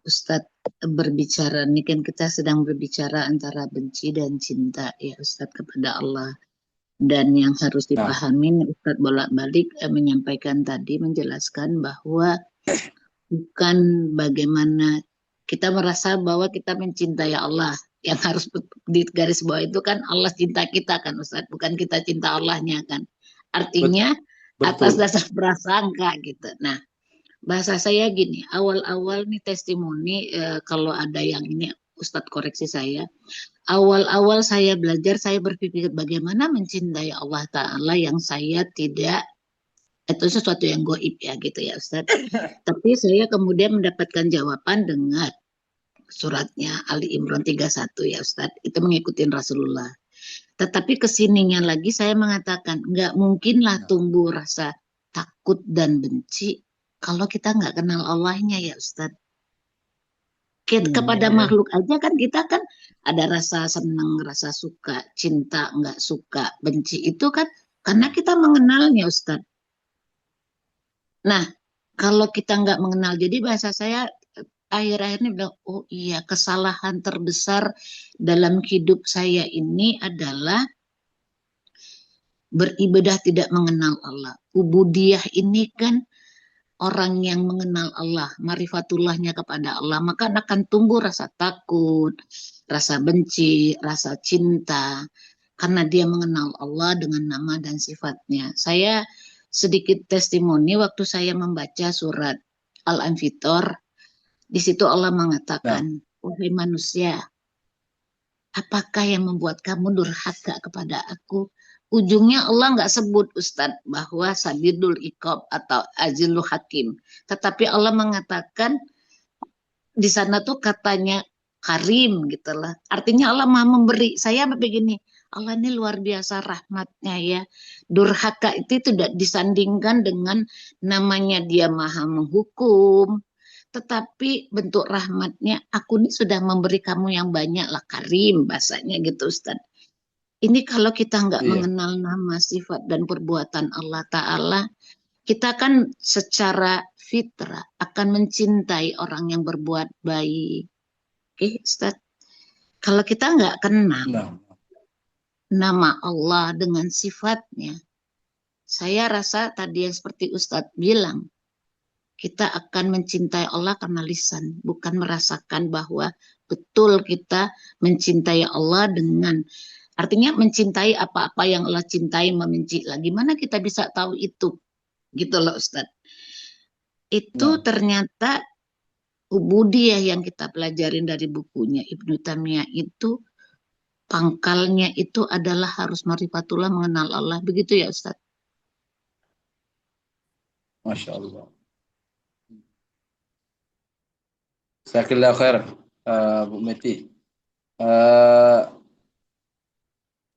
Ustadz, berbicara ini kan kita sedang berbicara antara benci dan cinta ya Ustadz kepada Allah. Dan yang harus dipahami Ustadz bolak-balik menyampaikan tadi, menjelaskan bahwa bukan bagaimana kita merasa bahwa kita mencintai Allah. Yang harus di garis bawah itu kan Allah cinta kita kan Ustadz, bukan kita cinta Allahnya kan. Artinya betul. Atas dasar prasangka gitu. Nah, bahasa saya gini, awal-awal nih testimoni, kalau ada yang ini Ustadz koreksi saya. Awal-awal saya belajar, saya berpikir bagaimana mencintai Allah Ta'ala yang saya tidak, itu sesuatu yang goib ya gitu ya Ustadz. Tapi saya kemudian mendapatkan jawaban dengan suratnya Ali Imran 31 ya Ustadz. Itu mengikuti Rasulullah. Tetapi kesininya lagi saya mengatakan, nggak mungkinlah tumbuh rasa takut dan benci kalau kita nggak kenal Allahnya ya Ustadz. Kepada makhluk aja kan kita kan ada rasa senang, rasa suka, cinta, nggak suka, benci itu kan karena kita mengenalnya Ustadz. Nah, kalau kita nggak mengenal, jadi bahasa saya akhir-akhir ini bilang, oh iya kesalahan terbesar dalam hidup saya ini adalah beribadah tidak mengenal Allah. Ubudiyah ini kan orang yang mengenal Allah, marifatullahnya kepada Allah, maka akan tumbuh rasa takut, rasa benci, rasa cinta, karena dia mengenal Allah dengan nama dan sifatnya. Saya sedikit testimoni waktu saya membaca surat Al-Anfitor, di situ Allah mengatakan, wahai manusia, apakah yang membuat kamu durhaka kepada aku? Ujungnya Allah nggak sebut Ustadz bahwa sadidul iqab atau azilul hakim. Tetapi Allah mengatakan di sana tuh katanya karim gitu lah. Artinya Allah maha memberi. Saya begini, Allah ini luar biasa rahmatnya ya. Durhaka itu tidak disandingkan dengan namanya dia maha menghukum. Tetapi bentuk rahmatnya, aku ini sudah memberi kamu yang banyak lah, karim bahasanya gitu Ustaz. Ini kalau kita nggak mengenal nama, sifat, dan perbuatan Allah Ta'ala, kita kan secara fitrah akan mencintai orang yang berbuat baik. Oke, Ustaz. Kalau kita nggak kenal Nah, nama Allah dengan sifatnya, saya rasa tadi yang seperti Ustadz bilang, kita akan mencintai Allah karena lisan, bukan merasakan bahwa betul kita mencintai Allah dengan, artinya mencintai apa-apa yang Allah cintai, membenci lah. Gimana kita bisa tahu itu? Gitu loh Ustadz. Itu nah, ternyata ubudiyah yang kita pelajarin dari bukunya Ibnu Taimiyah itu, pangkalnya itu adalah harus marifatullah, mengenal Allah. Begitu ya Ustadz? Masya Allah. Jazakallah khair, Bu Meti. Eh,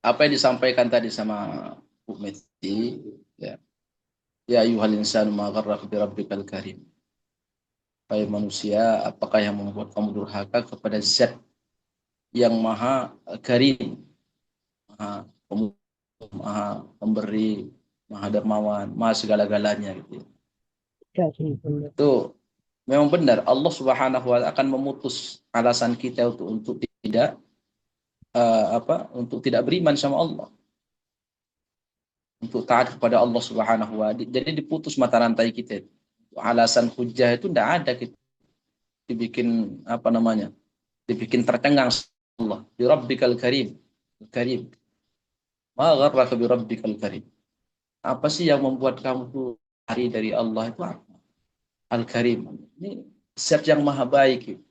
apa yang disampaikan tadi sama Bu Meti, ya, ya ayyuhal insanu ma gharraka bi rabbikal karim. Hai manusia, apakah yang membuat kamu durhaka kepada Zat yang maha karim, maha pemurah, maha pemberi, maha dermawan, maha segala-galanya gitu. Itu memang benar, Allah Subhanahu wa taala akan memutus alasan kita untuk tidak untuk tidak beriman sama Allah, untuk taat kepada Allah Subhanahu wa taala. Jadi diputus mata rantai kita. Alasan hujah itu tidak ada, kita dibikin dibikin tercengang Allah. Bi rabbikal karim. Karim. Ma gharraka bi rabbikal karim. Apa sih yang membuat kamu tuh hari dari Allah itu apa? Al-Karim. Ini zat yang maha baik.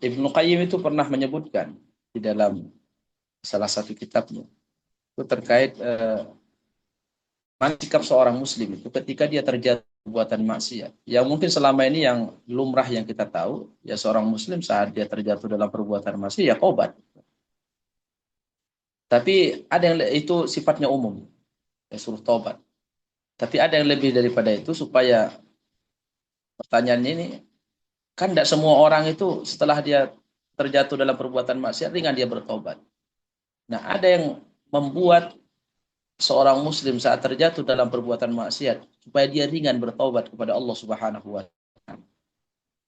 Ibnu Qayyim itu pernah menyebutkan di dalam salah satu kitabnya itu terkait sikap seorang muslim itu ketika dia terjatuh perbuatan maksiat. Yang mungkin selama ini yang lumrah yang kita tahu, ya seorang muslim saat dia terjatuh dalam perbuatan maksiat ya tobat. Tapi ada yang itu sifatnya umum, ya suruh tobat. Tapi ada yang lebih daripada itu, supaya pertanyaan ini, kan tidak semua orang itu setelah dia terjatuh dalam perbuatan maksiat ringan dia bertobat. Nah, ada yang membuat seorang muslim saat terjatuh dalam perbuatan maksiat supaya dia ringan bertobat kepada Allah Subhanahu wa taala.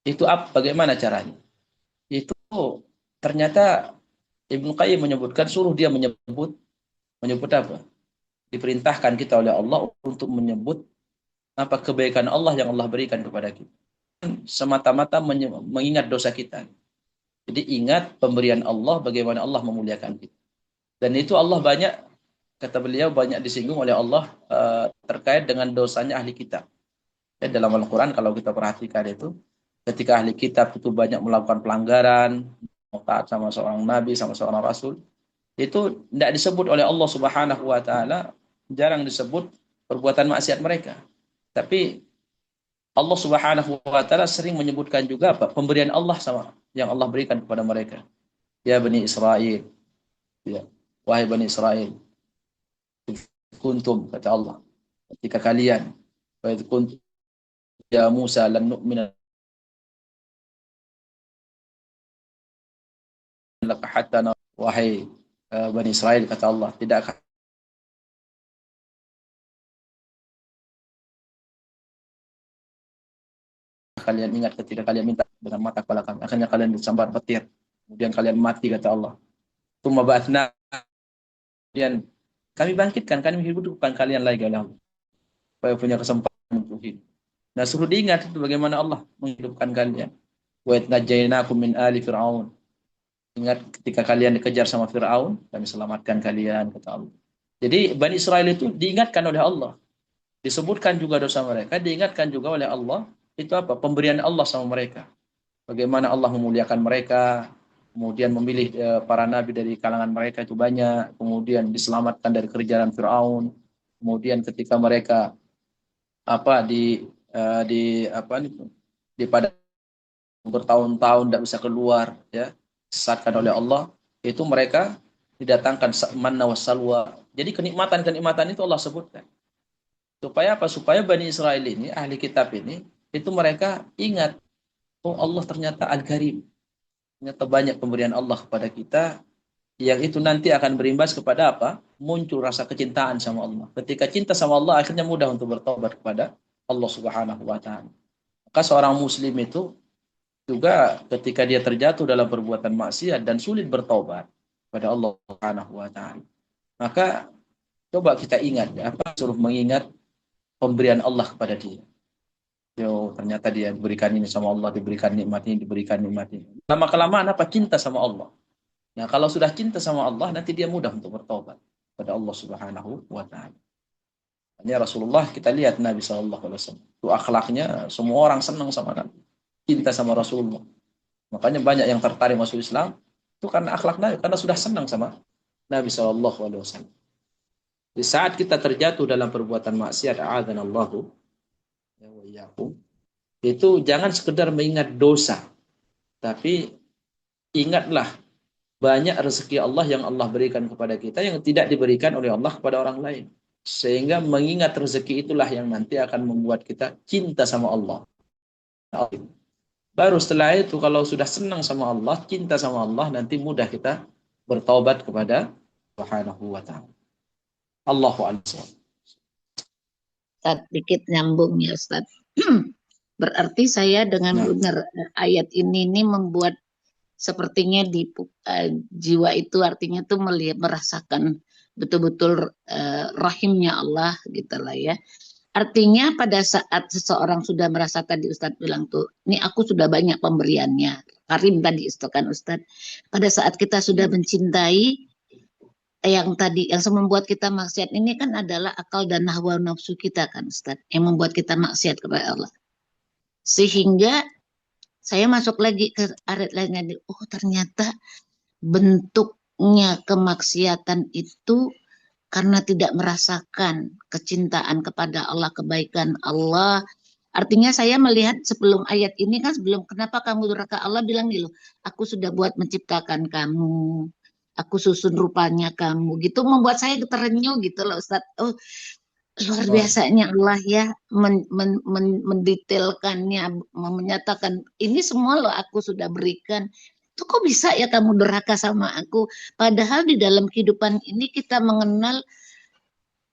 Itu bagaimana caranya? Itu ternyata Ibnu Qayyim menyebutkan, suruh dia menyebut apa? Diperintahkan kita oleh Allah untuk menyebut apa kebaikan Allah yang Allah berikan kepada kita. Semata-mata mengingat dosa kita. Jadi ingat pemberian Allah, bagaimana Allah memuliakan kita. Dan itu Allah banyak, kata beliau, banyak disinggung oleh Allah terkait dengan dosanya ahli kitab. Ya, dalam Al-Quran kalau kita perhatikan itu, ketika ahli kitab itu banyak melakukan pelanggaran, taat sama seorang nabi, sama seorang rasul, itu tidak disebut oleh Allah Subhanahu wa taala, jarang disebut perbuatan maksiat mereka. Tapi Allah Subhanahu wa taala sering menyebutkan juga apa? Pemberian Allah sama yang Allah berikan kepada mereka. Ya Bani Israel, ya, wahai Bani Israel, kuntum, kata Allah, ketika kalian, wa idh kuntum ya Musa lan nu'mina laka hatta wahai Bani Israel, kata Allah, tidakkah kalian ingat ketika kalian minta dengan mata kepala kami, akhirnya kalian disambar petir, kemudian kalian mati, kata Allah. Tsumma ba'atsna, kemudian kami bangkitkan, kami menghidupkan kalian lagi oleh Allah, supaya punya kesempatan untuk hidup. Nah, suruh diingat itu bagaimana Allah menghidupkan kalian. Wa idnajainakum min ali fir'aun. Ingat ketika kalian dikejar sama Fir'aun, kami selamatkan kalian, kata Allah. Jadi Bani Israel itu diingatkan oleh Allah. Disebutkan juga dosa mereka, diingatkan juga oleh Allah, itu apa? Pemberian Allah sama mereka. Bagaimana Allah memuliakan mereka, kemudian memilih para nabi dari kalangan mereka itu banyak, kemudian diselamatkan dari kejaran Fir'aun, kemudian ketika mereka di pada bertahun-tahun tidak bisa keluar, ya, disesatkan oleh Allah, itu mereka didatangkan manna wassalwa. Jadi kenikmatan-kenikmatan itu Allah sebutkan. Supaya apa? Supaya Bani Israel ini, ahli kitab ini, itu mereka ingat, oh Allah ternyata Al-Karim. Ternyata banyak pemberian Allah kepada kita yang itu nanti akan berimbas kepada apa? Muncul rasa kecintaan sama Allah. Ketika cinta sama Allah, akhirnya mudah untuk bertobat kepada Allah Subhanahu wa taala. Maka seorang muslim itu juga ketika dia terjatuh dalam perbuatan maksiat dan sulit bertobat kepada Allah Subhanahu wa taala, maka coba kita ingat apa, suruh mengingat pemberian Allah kepada dia. Yo, ternyata dia diberikan ini sama Allah, diberikan nikmat ini, diberikan nikmat ini. Lama-kelamaan apa? Cinta sama Allah. Nah, kalau sudah cinta sama Allah, nanti dia mudah untuk bertobat kepada Allah Subhanahu wa taala. Hanya Rasulullah, kita lihat Nabi SAW, itu akhlaknya semua orang senang sama Nabi, cinta sama Rasulullah. Makanya banyak yang tertarik masuk Islam itu karena akhlak Nabi, karena sudah senang sama Nabi SAW. Di saat kita terjatuh dalam perbuatan maksiat, a'adzanallahu wa iyyakum, itu jangan sekedar mengingat dosa, tapi ingatlah banyak rezeki Allah yang Allah berikan kepada kita yang tidak diberikan oleh Allah kepada orang lain. Sehingga mengingat rezeki itulah yang nanti akan membuat kita cinta sama Allah. Baru setelah itu kalau sudah senang sama Allah, cinta sama Allah, nanti mudah kita bertaubat kepada Subhanahu wa taala. Allahu a'lam. Sedikit nyambung ya Ustaz. Berarti saya dengan benar ayat ini membuat sepertinya di jiwa itu artinya tuh merasakan betul-betul rahimnya Allah gitu lah ya. Artinya pada saat seseorang sudah merasa, tadi Ustadz bilang tuh, ini aku sudah banyak pemberiannya. Karim tadi itu kan Ustadz. Pada saat kita sudah mencintai, yang tadi yang membuat kita maksiat ini kan adalah akal dan hawa nafsu kita kan Ustadz. Yang membuat kita maksiat kepada Allah. Sehingga saya masuk lagi ke ayat lainnya. Oh ternyata bentuknya kemaksiatan itu karena tidak merasakan kecintaan kepada Allah, kebaikan Allah. Artinya saya melihat sebelum ayat ini kan, sebelum kenapa kamu durhaka, Allah bilang nih loh, aku sudah buat menciptakan kamu, aku susun rupanya kamu, gitu membuat saya terenyuh gitu loh Ustaz. Oh luar biasanya Allah ya mendetailkannya, menyatakan ini semua loh aku sudah berikan. Itu kok bisa ya kamu durhaka sama aku? Padahal di dalam kehidupan ini kita mengenal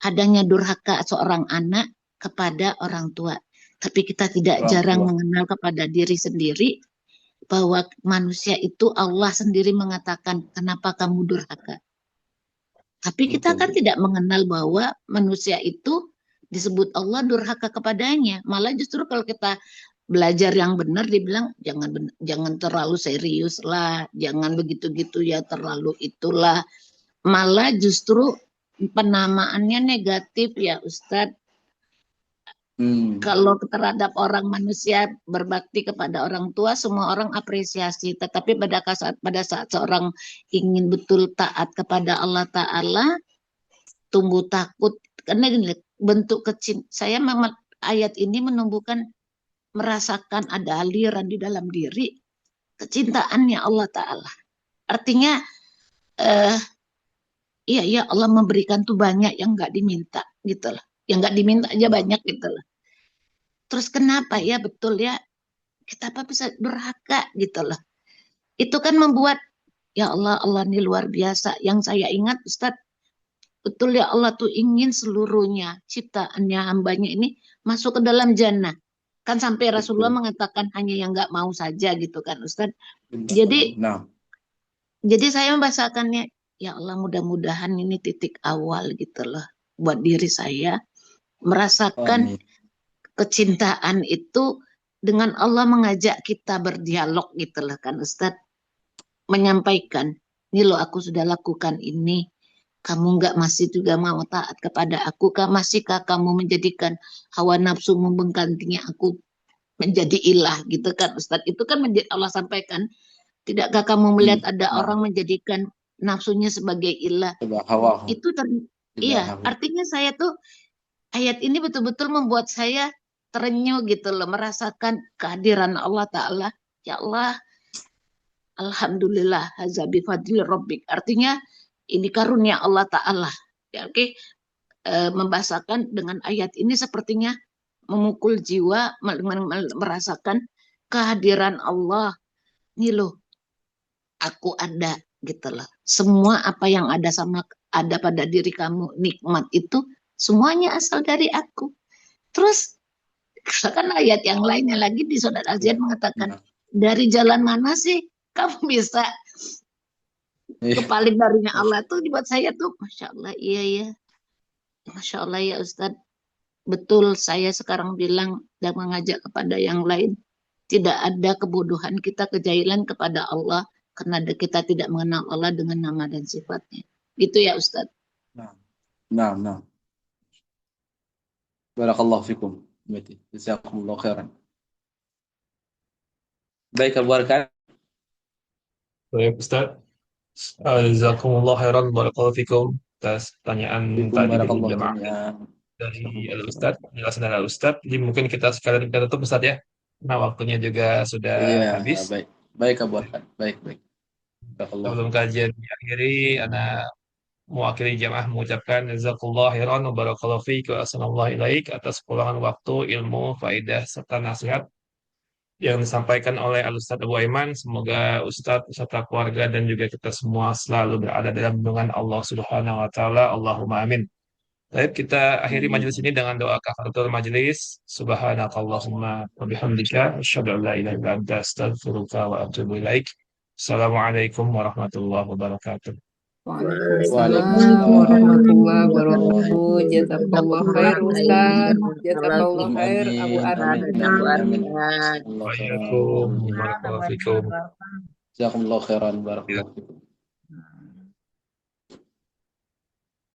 adanya durhaka seorang anak kepada orang tua. Tapi kita tidak jarang mengenal kepada diri sendiri bahwa manusia itu Allah sendiri mengatakan kenapa kamu durhaka. Tapi kita kan tidak mengenal bahwa manusia itu disebut Allah durhaka kepadanya. Malah justru kalau kita belajar yang benar dibilang jangan terlalu serius lah, jangan begitu-gitu ya, terlalu itulah. Malah justru penamaannya negatif ya Ustadz. Kalau terhadap orang manusia berbakti kepada orang tua, semua orang apresiasi. Tetapi pada saat seorang ingin betul taat kepada Allah Ta'ala, tumbuh takut. Karena gini, bentuk kecil. Saya memang ayat ini menumbuhkan, merasakan ada aliran di dalam diri kecintaannya Allah Ta'ala. Artinya, iya Allah memberikan tuh banyak yang nggak diminta gitu loh. Yang nggak diminta aja banyak gitu loh. Terus kenapa ya betul ya kita apa bisa durhaka gitu loh. Itu kan membuat ya Allah ini luar biasa. Yang saya ingat Ustadz, betul ya Allah tuh ingin seluruhnya ciptaannya hambanya ini masuk ke dalam jannah. Kan sampai Rasulullah mengatakan hanya yang nggak mau saja gitu kan Ustadz. Jadi saya membahasakannya, ya Allah mudah-mudahan ini titik awal gitu loh buat diri saya merasakan kecintaan itu dengan Allah, mengajak kita berdialog gitu loh kan Ustadz, menyampaikan ini loh aku sudah lakukan ini, kamu nggak masih juga mau taat kepada aku, masihkah kamu menjadikan hawa nafsu membengkantinya aku menjadi ilah gitu kan Ustadz. Itu kan Allah sampaikan, tidakkah kamu melihat ada orang menjadikan nafsunya sebagai ilah? Itu iya, artinya saya tuh ayat ini betul-betul membuat saya terenyuh gitu loh, merasakan kehadiran Allah Ta'ala. Ya Allah, alhamdulillah hazabi fadli rabbik. Artinya ini karunia Allah Ta'ala. Ya, oke. Membahasakan dengan ayat ini sepertinya memukul jiwa, merasakan kehadiran Allah. Ini loh, aku ada gitu loh. semua apa yang ada pada diri kamu nikmat itu semuanya asal dari aku. Terus kan ayat yang lainnya lagi di surat Az-Zariyat mengatakan, dari jalan mana sih kamu bisa kepalik darinya Allah tuh? Buat saya tuh Masya Allah, iya ya, Masya Allah ya Ustadz, betul. Saya sekarang bilang dan mengajak kepada yang lain, tidak ada kebodohan kita, kejahilan kepada Allah, karena kita tidak mengenal Allah dengan nama dan sifatnya. Itu ya Ustadz. Nah. Barakallahu fikum. Jazakumullah khairan. Baik, Abu Arkan. Baik, Ustaz. Jazakumullah khairan, barakallahu fikum atas pertanyaan tadi dari jamaah dari Al-Ustaz, penjelasan dari Al-Ustaz. Jadi mungkin kita sekalian kita tutup Ustaz ya. Nah, waktunya juga sudah habis. Baik Abu Arkan. Baik. Sebelum kajian diakhiri, Ana mewakili jamaah mengucapkan jazakumullah khairan wa barakallahu fiik wa ahsanallahu ilaik atas pulangan waktu, ilmu, faidah serta nasihat yang disampaikan oleh Al-Ustadz Abu Aiman. Semoga Ustadz beserta keluarga dan juga kita semua selalu berada dalam lindungan Allah Subhanahu wa taala. Allahumma amin. Baik, kita akhiri majelis ini dengan doa kafaratul majelis. Subhanakallahumma wa bihamdika asyhadu an la ilaha illa anta astaghfiruka wa atubu ilaik. Assalamualaikum warahmatullahi wabarakatuh. Waalaikumsalam warahmatullahi wabarakatuh. Jazakallah khair Ustaz. Jazakallah khair Abu Arkan. Waalaikumsalam warahmatullahi wabarakatuh. Jazakumullah khairan. Barakallahu fikum.